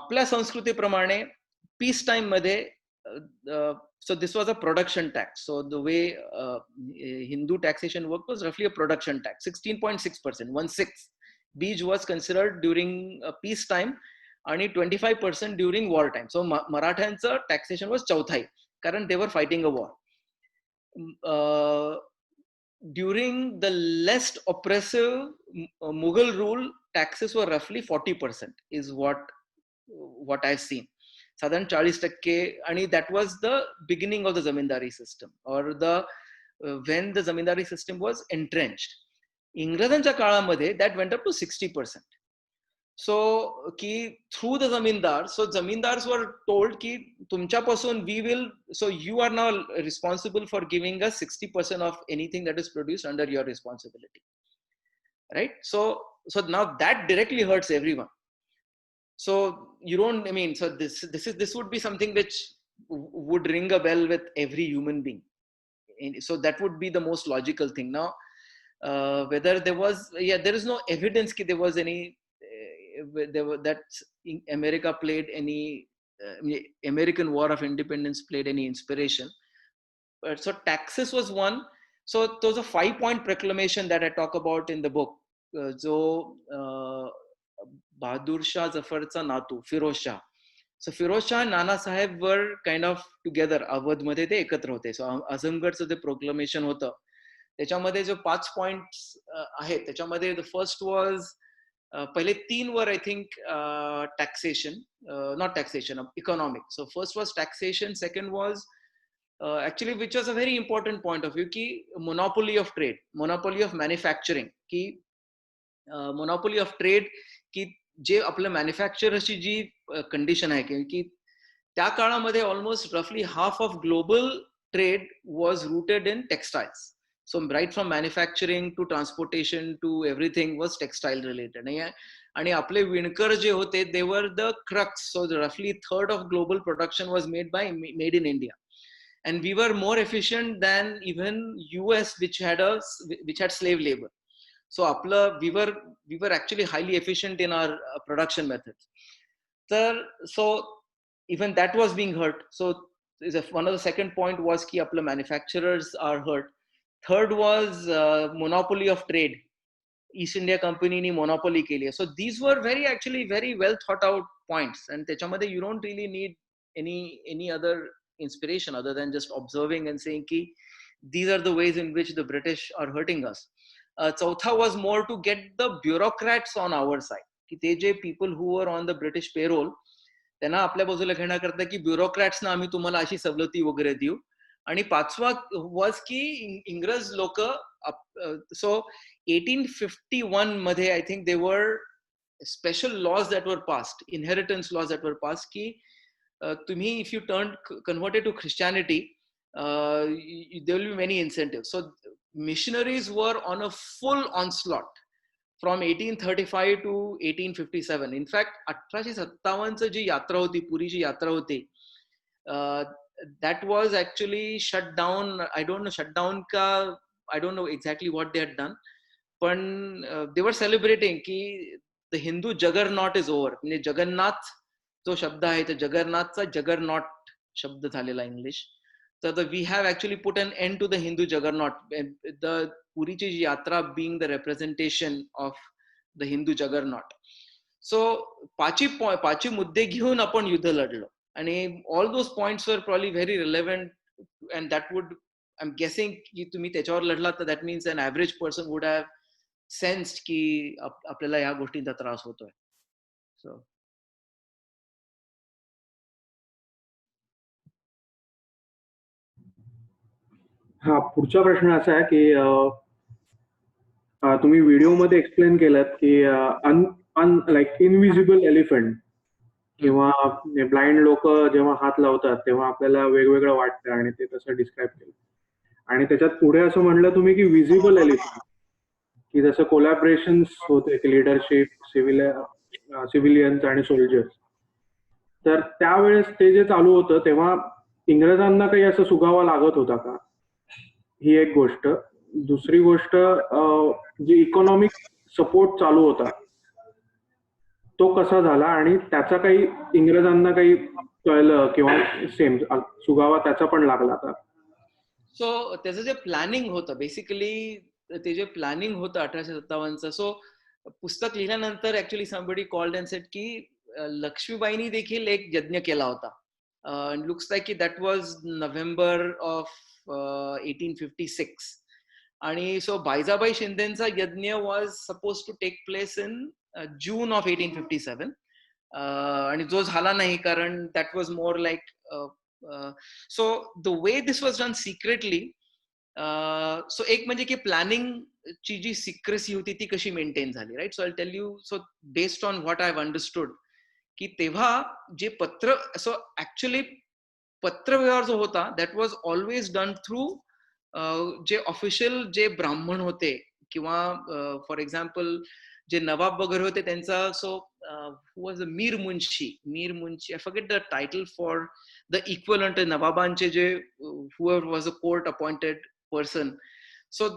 आपल्या संस्कृतीप्रमाणे peace time मध्ये so this was a production tax. So the way Hindu taxation worked was roughly a production tax, 16.6%, 1/6. Beej was considered during peace time and 25% during war time. So Marathans taxation was chauthai, कारण they were fighting a war. During the less oppressive Mughal rule, taxes were roughly 40%, is what I've seen. साधारण 40%, आणि that was the beginning of the zamindari system, or when the zamindari system was entrenched. इंग्रजांच्या काळामध्ये that went up to 60%. So की through the zamindar, so zamindars were told की तुमच्यापासून we will, so you are now responsible for giving us 60% of anything that is produced under your responsibility, right? So now that directly hurts everyone. So you don't, I mean, so this would be something which would ring a bell with every human being. So that would be the most logical thing. Now, whether there was, there is no evidence that there was any, that America played any, American War of Independence played any inspiration. So taxes was one. So तो जो 5-point proclamation that I talk about in the book, जो बहादूर शाह जफरचा नातू Firoz Shah, so Firoz Shah Nanasaheb वर kind of together, Awadh मध्ये ते एकत्र होते. सो आझमगडचं जे प्रोक्लेमेशन होतं त्याच्यामध्ये जो 5 पॉइंट्स आहेत त्याच्यामध्ये द फर्स्ट वॉज, पहिले 3 वर I think taxation, not taxation, economic. So first was taxation, second was actually which was a very important point of view की monopoly of trade, monopoly of manufacturing, की monopoly of trade, की जे आपल्या मॅन्युफॅक्चरची जी condition आहे की त्या काळामध्ये almost रफली half of global trade was rooted in textiles. So right from manufacturing to transportation to everything was textile related. आणि आपले विणकर जे होते they were the crux. So रफली third of global production was made in India. And we were more efficient than even US, which had slave labor. So we were actually highly efficient in our production methods. So even that was being hurt. So one of the second point was ki apla manufacturers are hurt. Third was monopoly of trade. East India Company ni monopoly ke liye. So these were actually very well thought out points, and techamade you don't really need any other inspiration other than just observing and saying ki these are the ways in which the British are hurting us. Chautha was more to get the bureaucrats on our side, ki te je people who were on the British payroll त्यांना आपल्या बाजूला घेण्याकरता की ब्युरोक्रॅट्स ना आम्ही तुम्हाला अशी सवलती वगैरे देऊ. आणि पाचवा वॉज की इंग्रज लोक, सो 1851 मध्ये I think they were special laws that were passed, inheritance laws that were passed, की तुम्ही if you converted to Christianity, there will be many incentives. So missionaries were on a full onslaught from 1835 to 1857. In fact 1857 जी यात्रा होती, पुरीची यात्रा होती, that was actually shut down. I don't know shut down ka, I don't know exactly what they had done, पण they were celebrating की the Hindu juggernaut is over. म्हणजे जगन्नाथ जो शब्द आहे तो जगन्नाथचा जगरनॉट शब्द झालेला इंग्लिश. तर we have actually put an end to the Hindu juggernaut, the पुरीची जी यात्रा being the representation of the Hindu juggernaut. So पाचही मुद्दे घेऊन आपण युद्ध लढलो, आणि ऑल दोज पॉइंट्स वर probably very relevant, and that would, I am guessing की तुम्ही त्याच्यावर लढलात तर that means an average person would have sensed की आपल्याला या गोष्टींचा त्रास होतोय. सो हा पुढचा प्रश्न असा आहे की तुम्ही व्हिडिओमध्ये एक्सप्लेन केलं की लाईक इनविजिबल एलिफंट किंवा ब्लाइंड लोक जेव्हा हात लावतात तेव्हा आपल्याला वेगवेगळं वाटतं, आणि ते तसं डिस्क्राईब केलं. आणि त्याच्यात पुढे असं म्हणलं तुम्ही की विजिबल एलिफंट, की जसं कोलॅबरेशन्स होते की लिडरशिप, सिव्हिलियन्स आणि सोल्जर्स. तर त्यावेळेस ते जे चालू होतं तेव्हा इंग्रजांना काही असं सुगावा लागत होता का, ही एक गोष्ट. दुसरी गोष्ट, जी इकॉनॉमिक सपोर्ट चालू होता तो कसा झाला, आणि त्याचा काही इंग्रजांना काही कळलं किंवा सेम सुगावा त्याचा पण लागला का? सो त्याचं जे प्लॅनिंग होतं, बेसिकली ते जे प्लॅनिंग होतं 1857चं, सो पुस्तक लिहिल्यानंतर actually somebody called and said की लक्ष्मीबाईंनी देखील एक यज्ञ केला होता. लुक्स लाईक की दॅट वॉज नोव्हेंबर ऑफ 1856. आणि सो बायजाबाई शिंदेचा yagna was suppose to take place in June of 1857, आणि जो झाला नाही कारण that was more like, so the way this was done secretly. So एक म्हणजे की प्लॅनिंग ची जी सिक्रेसी होती ती कशी मेंटेन झाली, right. So I tell you, so based on what I have understood, की तेव्हा जे पत्र, सो ऍक्च्युअली पत्रव्यवहार जो होता that was always done through जे ऑफिशियल जे ब्राह्मण होते, किंवा फॉर एक्झाम्पल जे नवाब वगैरे होते त्यांचा, so was Mir Munshi, I forget the title for the equivalent नवाबांचे जे whoever was a court appointed person. So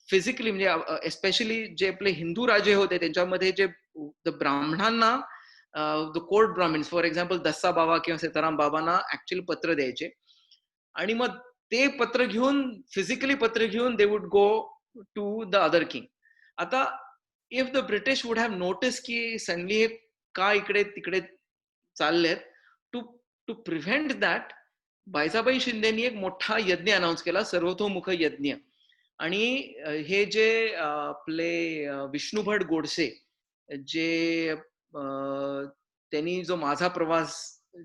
physically म्हणजे एस्पेशली जे आपले हिंदू राजे होते त्यांच्यामध्ये जे ब्राह्मणांना, the court Brahmins, for example दस्सा बाबा किंवा सीताराम बाबांना ऍक्च्युअली पत्र द्यायचे, आणि मग ते पत्र घेऊन, फिजिकली पत्र घेऊन they would go to the other king. आता if the British would have notice की सडनली हे का इकडे तिकडे चाललेत, टू प्रिव्हेंट दॅट, बायजाबाई शिंदेनी एक मोठा यज्ञ अनाऊन्स केला, सर्वतोमुख यज्ञ. आणि हे जे आपले विष्णुभट गोडसे, जे त्यांनी जो माझा प्रवास,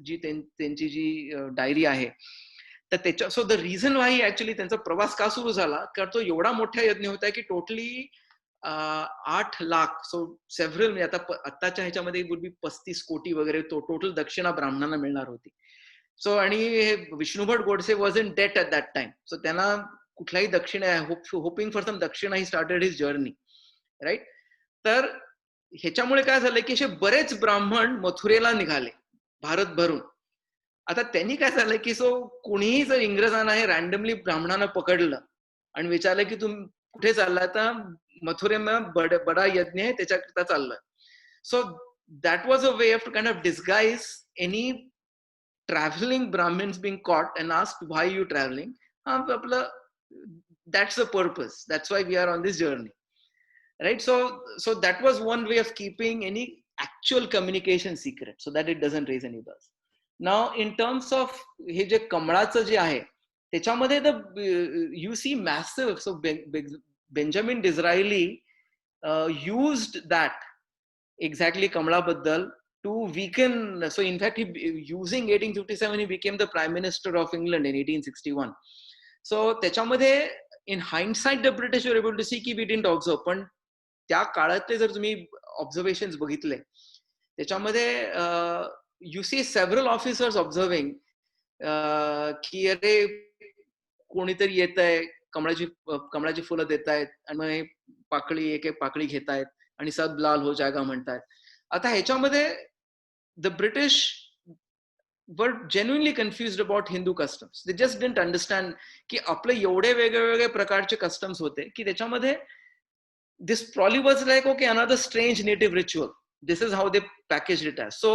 जी त्यांची जी डायरी आहे, तर त्याच्या, so the reason why actually त्यांचा प्रवास का सुरू झाला, कारण तो एवढा मोठा यज्ञ होता की टोटली 8 लाख, सो सेव्हरल, म्हणजे आताच्या ह्याच्यामध्ये वुड बी 35 कोटी वगैरे तो टोटल दक्षिणा ब्राह्मणांना मिळणार होती. सो आणि हे Vishnubhat Godse was in debt at that time, so त्यांना कुठलाही दक्षिणा, hoping for some dakshina, he started his journey, right. तर ह्याच्यामुळे काय झालं की असे बरेच ब्राह्मण मथुरेला निघाले भारत भरून. आता त्यांनी काय झालं की सो कोणीही जर इंग्रजांना हे रॅन्डमली ब्राह्मणांना पकडलं आणि विचारलं की तुम्ही कुठे चाललाय, तर मथुरेमध्ये बडा यज्ञ आहे त्याच्याकरता चाललोय. So that was a way of kind of disguise any traveling Brahmins being caught and asked, why are you traveling? That's the purpose. That's why we are on this journey, right? So that was one way of keeping any actual communication secret, so that it doesn't raise any buzz. Now in terms of हे जे कमळाचं जे आहे त्याच्यामध्ये you see massive, so Benjamin Disraeli used that exactly कमळाबद्दल to weaken. So in fact, using 1857 he became the Prime Minister of England in 1861. So त्याच्यामध्ये in hindsight the British were able to see की we didn't observe, पण त्या काळातले जर तुम्ही observations बघितले त्याच्यामध्ये you see several officers observing की अरे कोणीतरी येत आहे, कमळाची फुलं देत आहेत आणि मग पाकळी एक एक पाकळी घेत आहेत आणि सब लाल हो जाएगा म्हणतायत. आता ह्याच्यामध्ये the British were genuinely confused about Hindu customs. They just didn't understand की आपले एवढे वेगवेगळे प्रकारचे customs होते की त्याच्यामध्ये this probably was like, okay, another strange native ritual. This is how they packaged it as. So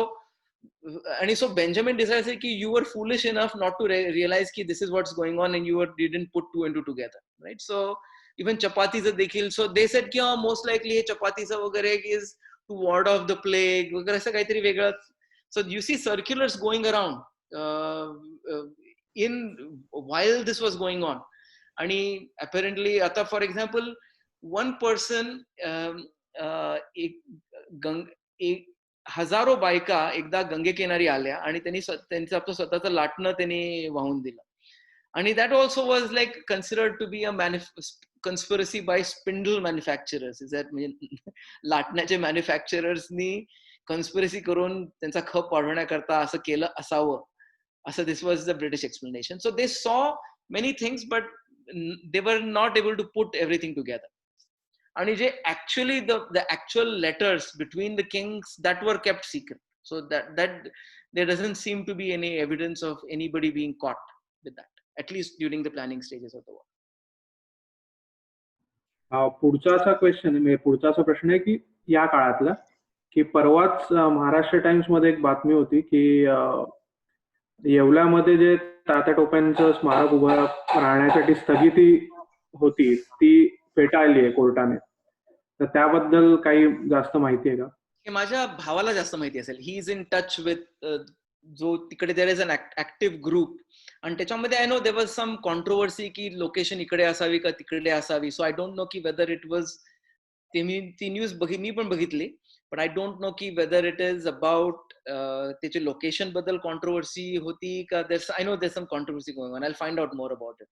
and so Benjamin Disraeli ki you were foolish enough not to realize ki this is what's going on and you didn't put two and two together, right? So even chapatis dekhil, so they said ki most likely chapatis वगैरे is to ward off the plague वगैरे असं काहीतरी वेगळं. So you see circulars going around in while this was going on. आणि apparently आता for example one person एक हजारो बायका एकदा गंगेकिनारी आल्या आणि त्यांनी त्यांचं आपलं स्वतःचं लाटणं त्यांनी वाहून दिलं. आणि that also was like considered to be a conspiracy by spindle manufacturers. Is that म्हणजे लाटण्याचे मॅन्युफॅक्चरर्सनी कन्स्पिरसी करून त्यांचा खप वाढवण्याकरता असं केलं असावं, असं this was the British explanation. So they saw many things but they were not able to put everything together. आणि जे actually the actual letters between the kings that were kept secret, so that there doesn't seem to be any evidence of anybody being caught with that, at least during the planning stages of the war. पुढचा प्रश्न आहे की या काळातला की परवाच Maharashtra times मध्ये एक बातमी होती की येवल्यामध्ये जे तात्या टोप्यांचं स्मारक उभं राहण्यासाठी स्थगिती होती ती फेटाळली आहे कोर्टाने, तर त्याबद्दल काही जास्त माहिती आहे का? हे माझ्या भावाला जास्त माहिती असेल. He is in touch with जो तिकडे there is an active group आणि त्याच्यामध्ये I know there was some controversy की लोकेशन इकडे असावी का तिकडे असावी. सो आय डोंट नो की वेदर इट वॉज, ती न्यूज मी पण बघितली, बट आय डोंट नो की वेदर इट इज अबाउट त्याच्या लोकेशन बद्दल कॉन्ट्रोवर्सी होती का. I know there some controversy going on. I will find out more about it.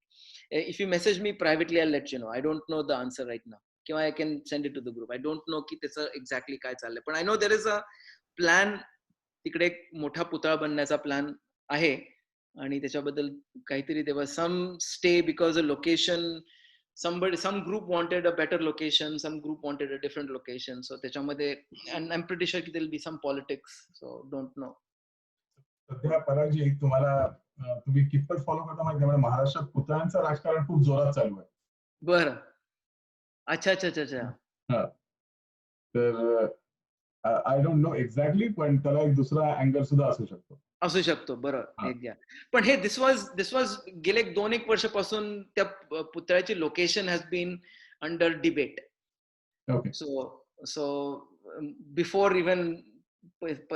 If you message me privately I let you know. I don't know the answer right now, किंवा I can send it to the group. I don't know की त्याचं exactly काय चाललंय, पण I know there is a plan, तिकडे एक मोठा पुतळा बनण्याचा प्लॅन आहे आणि त्याच्याबद्दल काहीतरी there were some stay because a location, some group wanted a better location, some group wanted a different location. So त्याच्यामध्ये and I'm pretty sure there will be some politics, so don't know. सध्या परागजी तुम्ही कितपत follow करता माहिती आहे, महाराष्ट्रात पुतळ्यांचं राजकारण खूप जोरात चालू आहे. बरं, अच्छा. तर आय डोंट नो एक्झॅक्टली, पण त्याला एक दुसरा अँगल सुद्धा असू शकतो. असू शकतो, हा. बरोबर, एक्झॅक्ट. पण हे दिस वॉज गेले 2-1 वर्षापासून त्या पुतळ्याची location has been under debate. Okay. So before even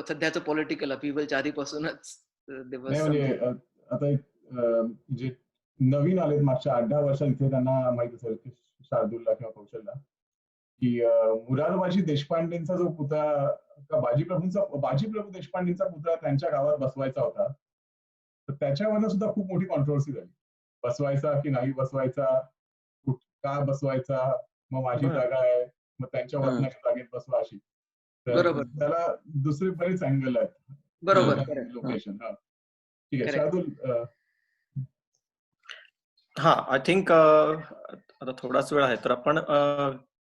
सध्याचं पॉलिटिकल अपीवलच्या आधीपासूनच there was नाही म्हणजे something. आता एक जे नवीन आलेत मागच्या 8-10 वर्षात इथे त्यांना माहित असेल की शार्दूलला किंवा कौशलला की मुरारबाजी देशपांडेंचा जो पुतळा का बाजीप्रभू देशपांडेंचा पुतळा त्यांच्या गावात बसवायचा होता, तर त्याच्यावरनं सुद्धा खूप मोठी कॉन्ट्रोवर्सी झाली. बसवायचा की नाही बसवायचा, का बसवायचा, मग माझी बरं. जागा आहे, मग त्यांच्या वतनाच्या जागेत बसवा अशी. तर बरोबर. त्याला दुसरे बरेच अँगल आहेत. बरोबर, correct. लोकेशन. हा, ठीक आहे. Correct. शार्दूल, हा, आय थिंक आता थोडाच वेळ आहे तर आपण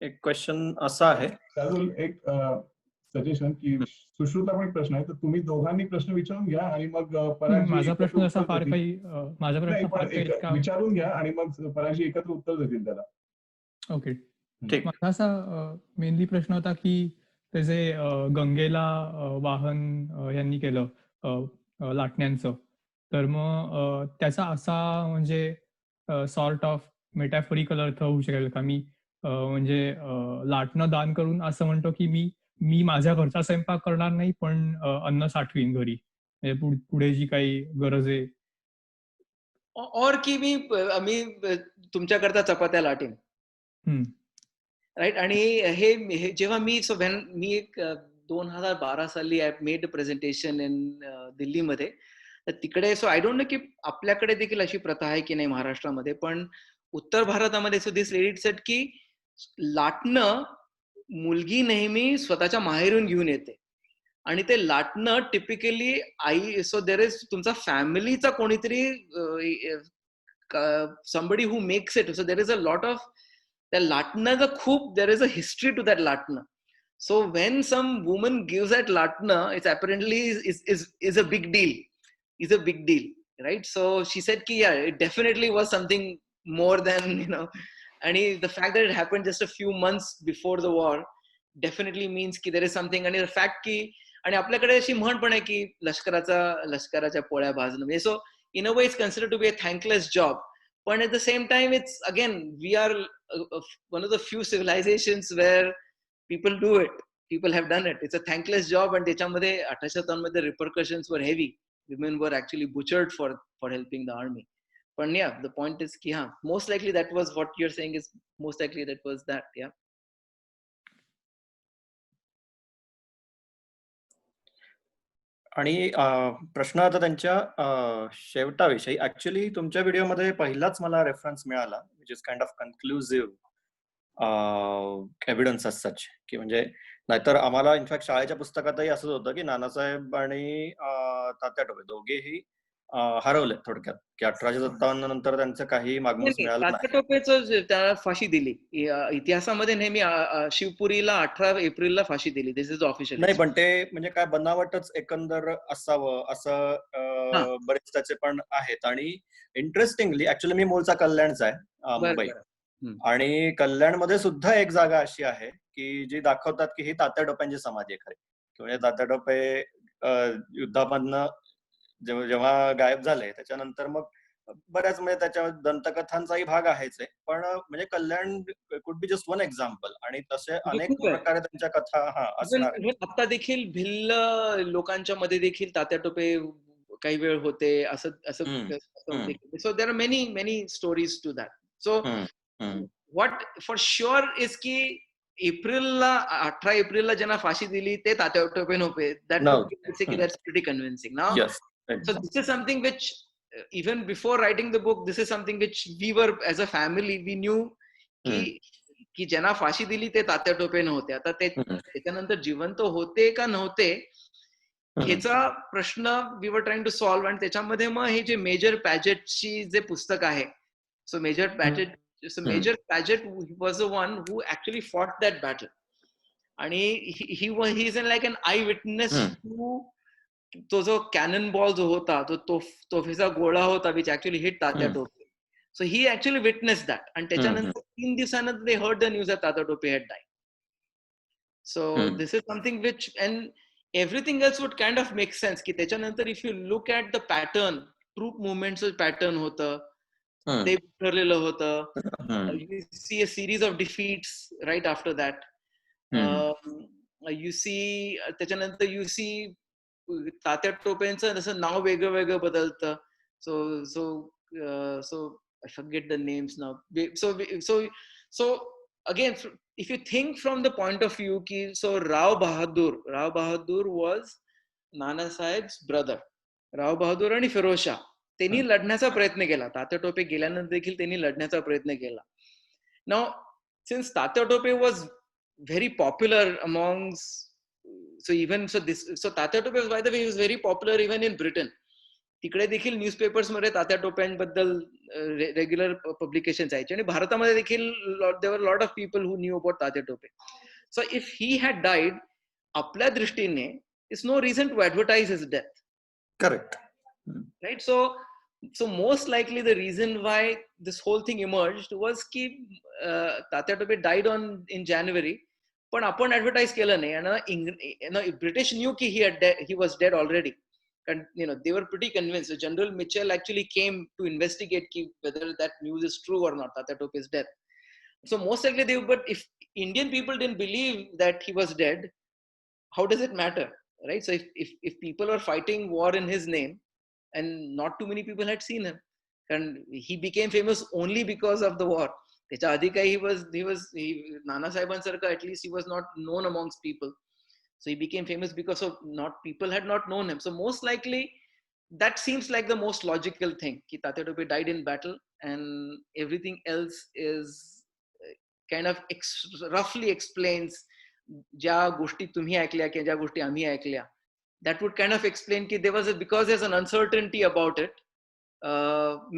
एक क्वेश्चन असा आहे. शार्दूल, एक सजेशन की सुश्रुतला पण एक प्रश्न आहे, तर तुम्ही दोघांनी प्रश्न विचारून घ्या आणि मग पराजी माझा एकत्र प्रश्न असा उत्तर फार देतील. काही माझा नाही, प्रश्न पण फार काही इतका विचारून घ्या आणि मग पराजी एकत्र उत्तर देतील त्याला. ओके. ठीक. माझा असा मेनली प्रश्न होता की ते जे गंगेला वाहन यांनी केलं लाटण्यांचं, तर मग त्याचा असा म्हणजे सॉर्ट ऑफ मेटॅफोरिकल अर्थ होऊ शकेल का? मी म्हणजे लाटणं दान करून असं म्हणतो की मी माझ्या घरचा स्वयंपाक करणार नाही, पण अन्न साठवीन घरी, म्हणजे पुढे जी काही गरज आहे. और की मी तुमच्याकरता चपात्या लाटेन. राईट. आणि हे जेव्हा मी मी एक 2012 साली I made a presentation in दिल्लीमध्ये, तर तिकडे आय डोंट नो की आपल्याकडे देखील अशी प्रथा आहे की नाही महाराष्ट्रामध्ये, पण उत्तर भारतामध्ये दिस लेडी सेड की लाटणं मुलगी नेहमी स्वतःच्या माहेरून घेऊन येते आणि ते लाटणं टिपिकली आई, सो देर इज तुमचा फॅमिलीचा कोणीतरी somebody who makes it, so there is a lot of त्या लाटण्याचं खूप, there is a history to that latna. So when some woman gives that latna, it's apparently is a big deal. Is a big deal, right? So she said ki yeah, it definitely was something more than and the fact that it happened just a few months before the war definitely means ki there is something. And the fact ki आणि आपल्याकडे अशी म्हण पण आहे की लष्कराच्या पोळ्या भाजणं, म्हणजे so in a way it's considered to be a thankless job. But at the same time, it's again, we are one of the few civilizations where people do it. People have done it. It's a thankless job, and त्याच्यामध्ये 1857 मध्ये repercussions were heavy. Women were actually butchered for helping the army. But yeah, the point is ki most likely that was what you're saying is most likely that was that. Yeah. आणि प्रश्न आता त्यांच्या शेवटाविषयी. Actually तुमच्या व्हिडिओमध्ये पहिलाच मला reference मिळाला, which is kind of conclusive evidence as such, की म्हणजे नाहीतर आम्हाला इनफॅक्ट शाळेच्या पुस्तकातही असंच होतं की नानासाहेब आणि तात्या टोपे दोघेही हरवले थोडक्यात, की 1857 नंतर त्यांचं काही मागमूस मिळालं तात्या नाही. टोपेचं त्याला फाशी दिली. इतिहासामध्ये नेहमी शिवपुरीला 18 एप्रिलला फाशी दिली. दिस इज ऑफिशियल. नाही, पण ते म्हणजे काय बनावटच एकंदर असावं असं बरेच त्याचे पण आहेत. आणि इंटरेस्टिंगली ऍक्च्युली मी मूळचा कल्याणचा आहे, मुंबई, आणि कल्याणमध्ये सुद्धा एक जागा अशी आहे की जी दाखवतात की ही तात्या टोप्यांची समाधी आहे खरी. म्हणजे तात्या टोपे युद्धामधनं जेव्हा गायब झाले त्याच्यानंतर मग बऱ्याच म्हणजे त्याच्या दंतकथांचाही भाग आहेच आहे, पण म्हणजे कल्याण could be just one example, आणि तसे अनेक प्रकारे त्यांच्या कथा असणार आहेत. आता देखील भिल्ल लोकांच्या मध्ये देखील तात्या टोपे काही वेळ होते असं. So there are many stories to that. So what for sure is की एप्रिलला 18 एप्रिलला ज्यांना फाशी दिली ते तात्या टोपे नव्हते. That's pretty convincing now. Yes, exactly. So this is something which even before writing the book, this is something which we were as a family we knew की ज्यांना फाशी दिली ते तात्या टोपे नव्हते. आता त्याच्यानंतर जिवंत होते का नव्हते ह्याचा प्रश्न we were trying to solve. आणि त्याच्यामध्ये मग हे जे मेजर पॅजेटची जे पुस्तक आहे, so Major Paget was a one who actually fought that battle, आणि he is like an eyewitness to तो जो कॅनन बॉल जो होता, तो तोफेचा गोळा होता which actually hit Tatya Tope. So he actually witnessed that. And त्याच्यानंतर 3 दिवसानंतर they heard the news that Tata Tope had died. So this is something which, and everything else would kind of make sense. की त्याच्यानंतर if you look at the pattern, troop movements pattern होतं, ते ठरलेलं होतं. You see a series of defeats right after that. You see त्याच्यानंतर you see तात्या टोपेंचं जसं नाव वेगळं वेगळं बदलतं. So I forget the names now. So again, if you think from the point of view ki so Rao Bahadur was Nana Sahib's brother. Rao Bahadur आणि फिरोज शाह त्यांनी लढण्याचा प्रयत्न केला. तात्या टोपे गेल्यानंतर देखील त्यांनी लढण्याचा प्रयत्न केला. Now since Tatya Tope was very popular amongst, so Tatya Tope, by the way, he was very popular even in Britain. तिकडे देखील न्यूजपेपर्स मध्ये तात्या टोप्यांबद्दल रेग्युलर पब्लिकेशन्स यायचे आणि भारतामध्ये देखील there were a lot of people who knew about Tatya Tope. So if he had died, आपल्या दृष्टीने is no reason to advertise his death. Correct. Right? So most likely the reason why this whole thing emerged was ki Tatya Tope died in January, पण आपण advertise केलं नाही. And British knew ki he was dead already. And they were pretty convinced. So General Mitchell actually came to investigate whether that news is true or not, Tatya Tope's death. So most likely but if Indian people didn't believe that he was dead, how does it matter, right? So if people are fighting war in his name, and not too many people had seen him, and he became famous only because of the war. त्याच्या आधी काही Nana Sahibansarka, at least he was not known amongst people. So he became famous because of people had not known him. So most likely that seems like the most logical thing. Ki Tatya Tope died in battle and everything else is kind of roughly explains ज्या गोष्टी तुम्ही ऐकल्या किंवा ज्या गोष्टी आम्ही ऐकल्या. That would kind of explain कि because there's an uncertainty about it.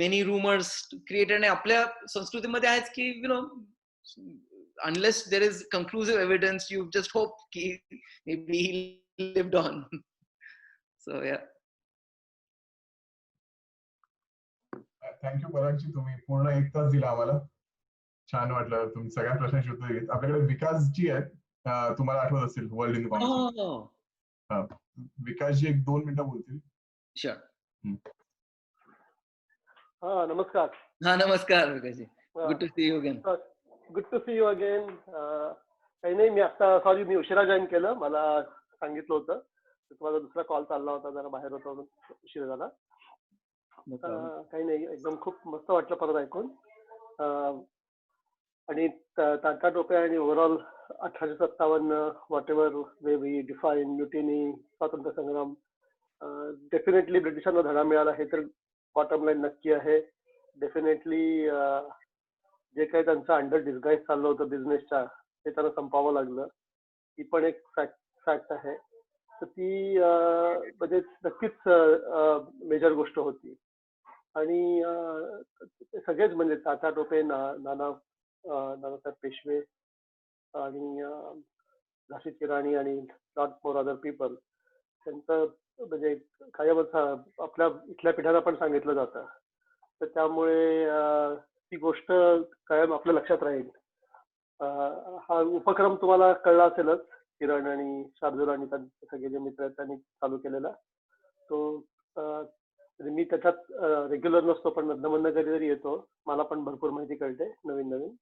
Many rumors created आणि आपल्या संस्कृतीमध्ये आहेच की unless there is conclusive evidence, you just hope कि maybe he lived on. So yeah. Thank you Paragji, तुम्ही पूर्ण 1 तास दिला आम्हाला. छान वाटलं. तुम्ही सगळ्या प्रश्नांची उत्तर दिलीत. आपल्याकडे विकासजी आहेत, तुम्हाला आठवत असेल वर्ल्ड इन कॉन्फ्लिक्ट. विकासजी 1-2 मिनिटं बोलतील. Sure. नमस्कार. नमस्कार विकासजी. Good to see you again. Good to see you again. काही नाही, मी आता सॉरी मी उशिरा जॉईन केलं. मला सांगितलं होतं तुम्हाला दुसरा कॉल चालला होता, जरा बाहेर होता म्हणून उशीर झाला. काही नाही, एकदम खूप मस्त वाटलं परत ऐकून. आणि तात्या टोपे आणि overall 1857 whatever way we define mutiny, स्वातंत्र्य संग्राम, डेफिनेटली ब्रिटिशांना धडा मिळाला हे तर बॉटम लाईन नक्की आहे. डेफिनेटली जे काही त्यांचं अंडर डिस्गाईज चाललं होतं बिझनेसच्या, ते त्यांना संपावं लागलं. ही पण एक फॅक्ट आहे. तर ती म्हणजे नक्कीच मेजर गोष्ट होती. आणि सगळेच म्हणजे तात्या टोपे, नानासाहेब पेशवे आणि झाशीची राणी आणि लॉट मोर अदर पीपल, त्यांचं म्हणजे कायमच आपल्या इथल्या पिढ्यांना पण सांगितलं जातं. तर त्यामुळे ती गोष्ट कायम आपल्या लक्षात राहील. हा उपक्रम तुम्हाला कळला असेलच, किरण आणि शार्दूल आणि त्यांचे सगळे जे मित्र आहेत त्यांनी चालू केलेला. तो मी त्याच्यात रेग्युलर नसतो, पण मधनं कधीतरी येतो. मला पण भरपूर माहिती कळते नवीन नवीन,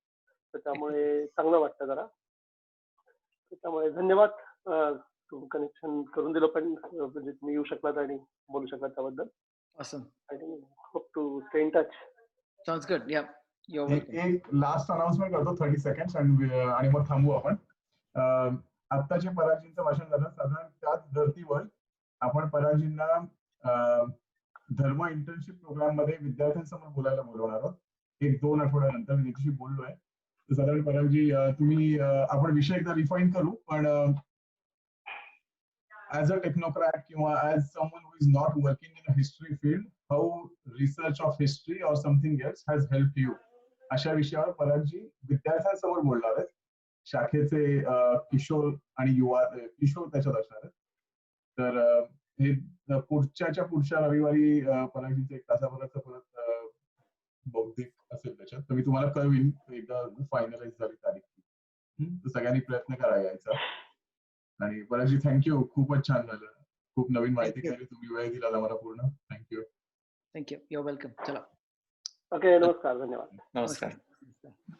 तर त्यामुळे चांगलं वाटतं जरा. त्यामुळे धन्यवाद. कनेक्शन करून दिलं, पण म्हणजे तुम्ही येऊ शकलात आणि बोलू शकलात त्याबद्दल. Awesome. आणि hope to stay in touch. Sounds good. Yeah. You're welcome. एक लास्ट अनाउन्समेंट करतो 30 सेकंड्स आणि मग थांबू आपण. आता जे परागजींचं भाषण झालं, साधारण त्याच धर्तीवर आपण परागजींना धर्म इंटर्नशिप प्रोग्राम मध्ये विद्यार्थ्यांसमोर बोलायला बोलवणार आहोत. 1-2 आठवड्यानंतर मी त्याच्याशी बोललोय. तर साधारण परागजी, तुम्ही आपण विषय एकदा रिफाईन करू, पण as a technocrat किंवा as someone who is not working in a history field, how research of history or something else has helped you, अशा विषयावर परागजी विद्यार्थ्यांसमोर बोलणार आहेत. शाखेचे किशोर आणि युवा, किशोर त्याच्यात असणार आहेत. तर हे पुढच्या रविवारी परागजींचं 1 तासाभराचं परत बौद्धिक असेल त्याच्यात. तर मी तुम्हाला कळवीन एकदा फायनलाइज झाली तारीख. तर सगळ्यांनी प्रयत्न करा यायचा. आणि परागजी थँक्यू, खूपच छान झालं. खूप नवीन माहिती Thank you. कळली, तुम्ही वेळ दिला आम्हाला पूर्ण. थँक्यू. थँक्यू. Your welcome. चला. ओके, नमस्कार, धन्यवाद. नमस्कार. नमस्कार.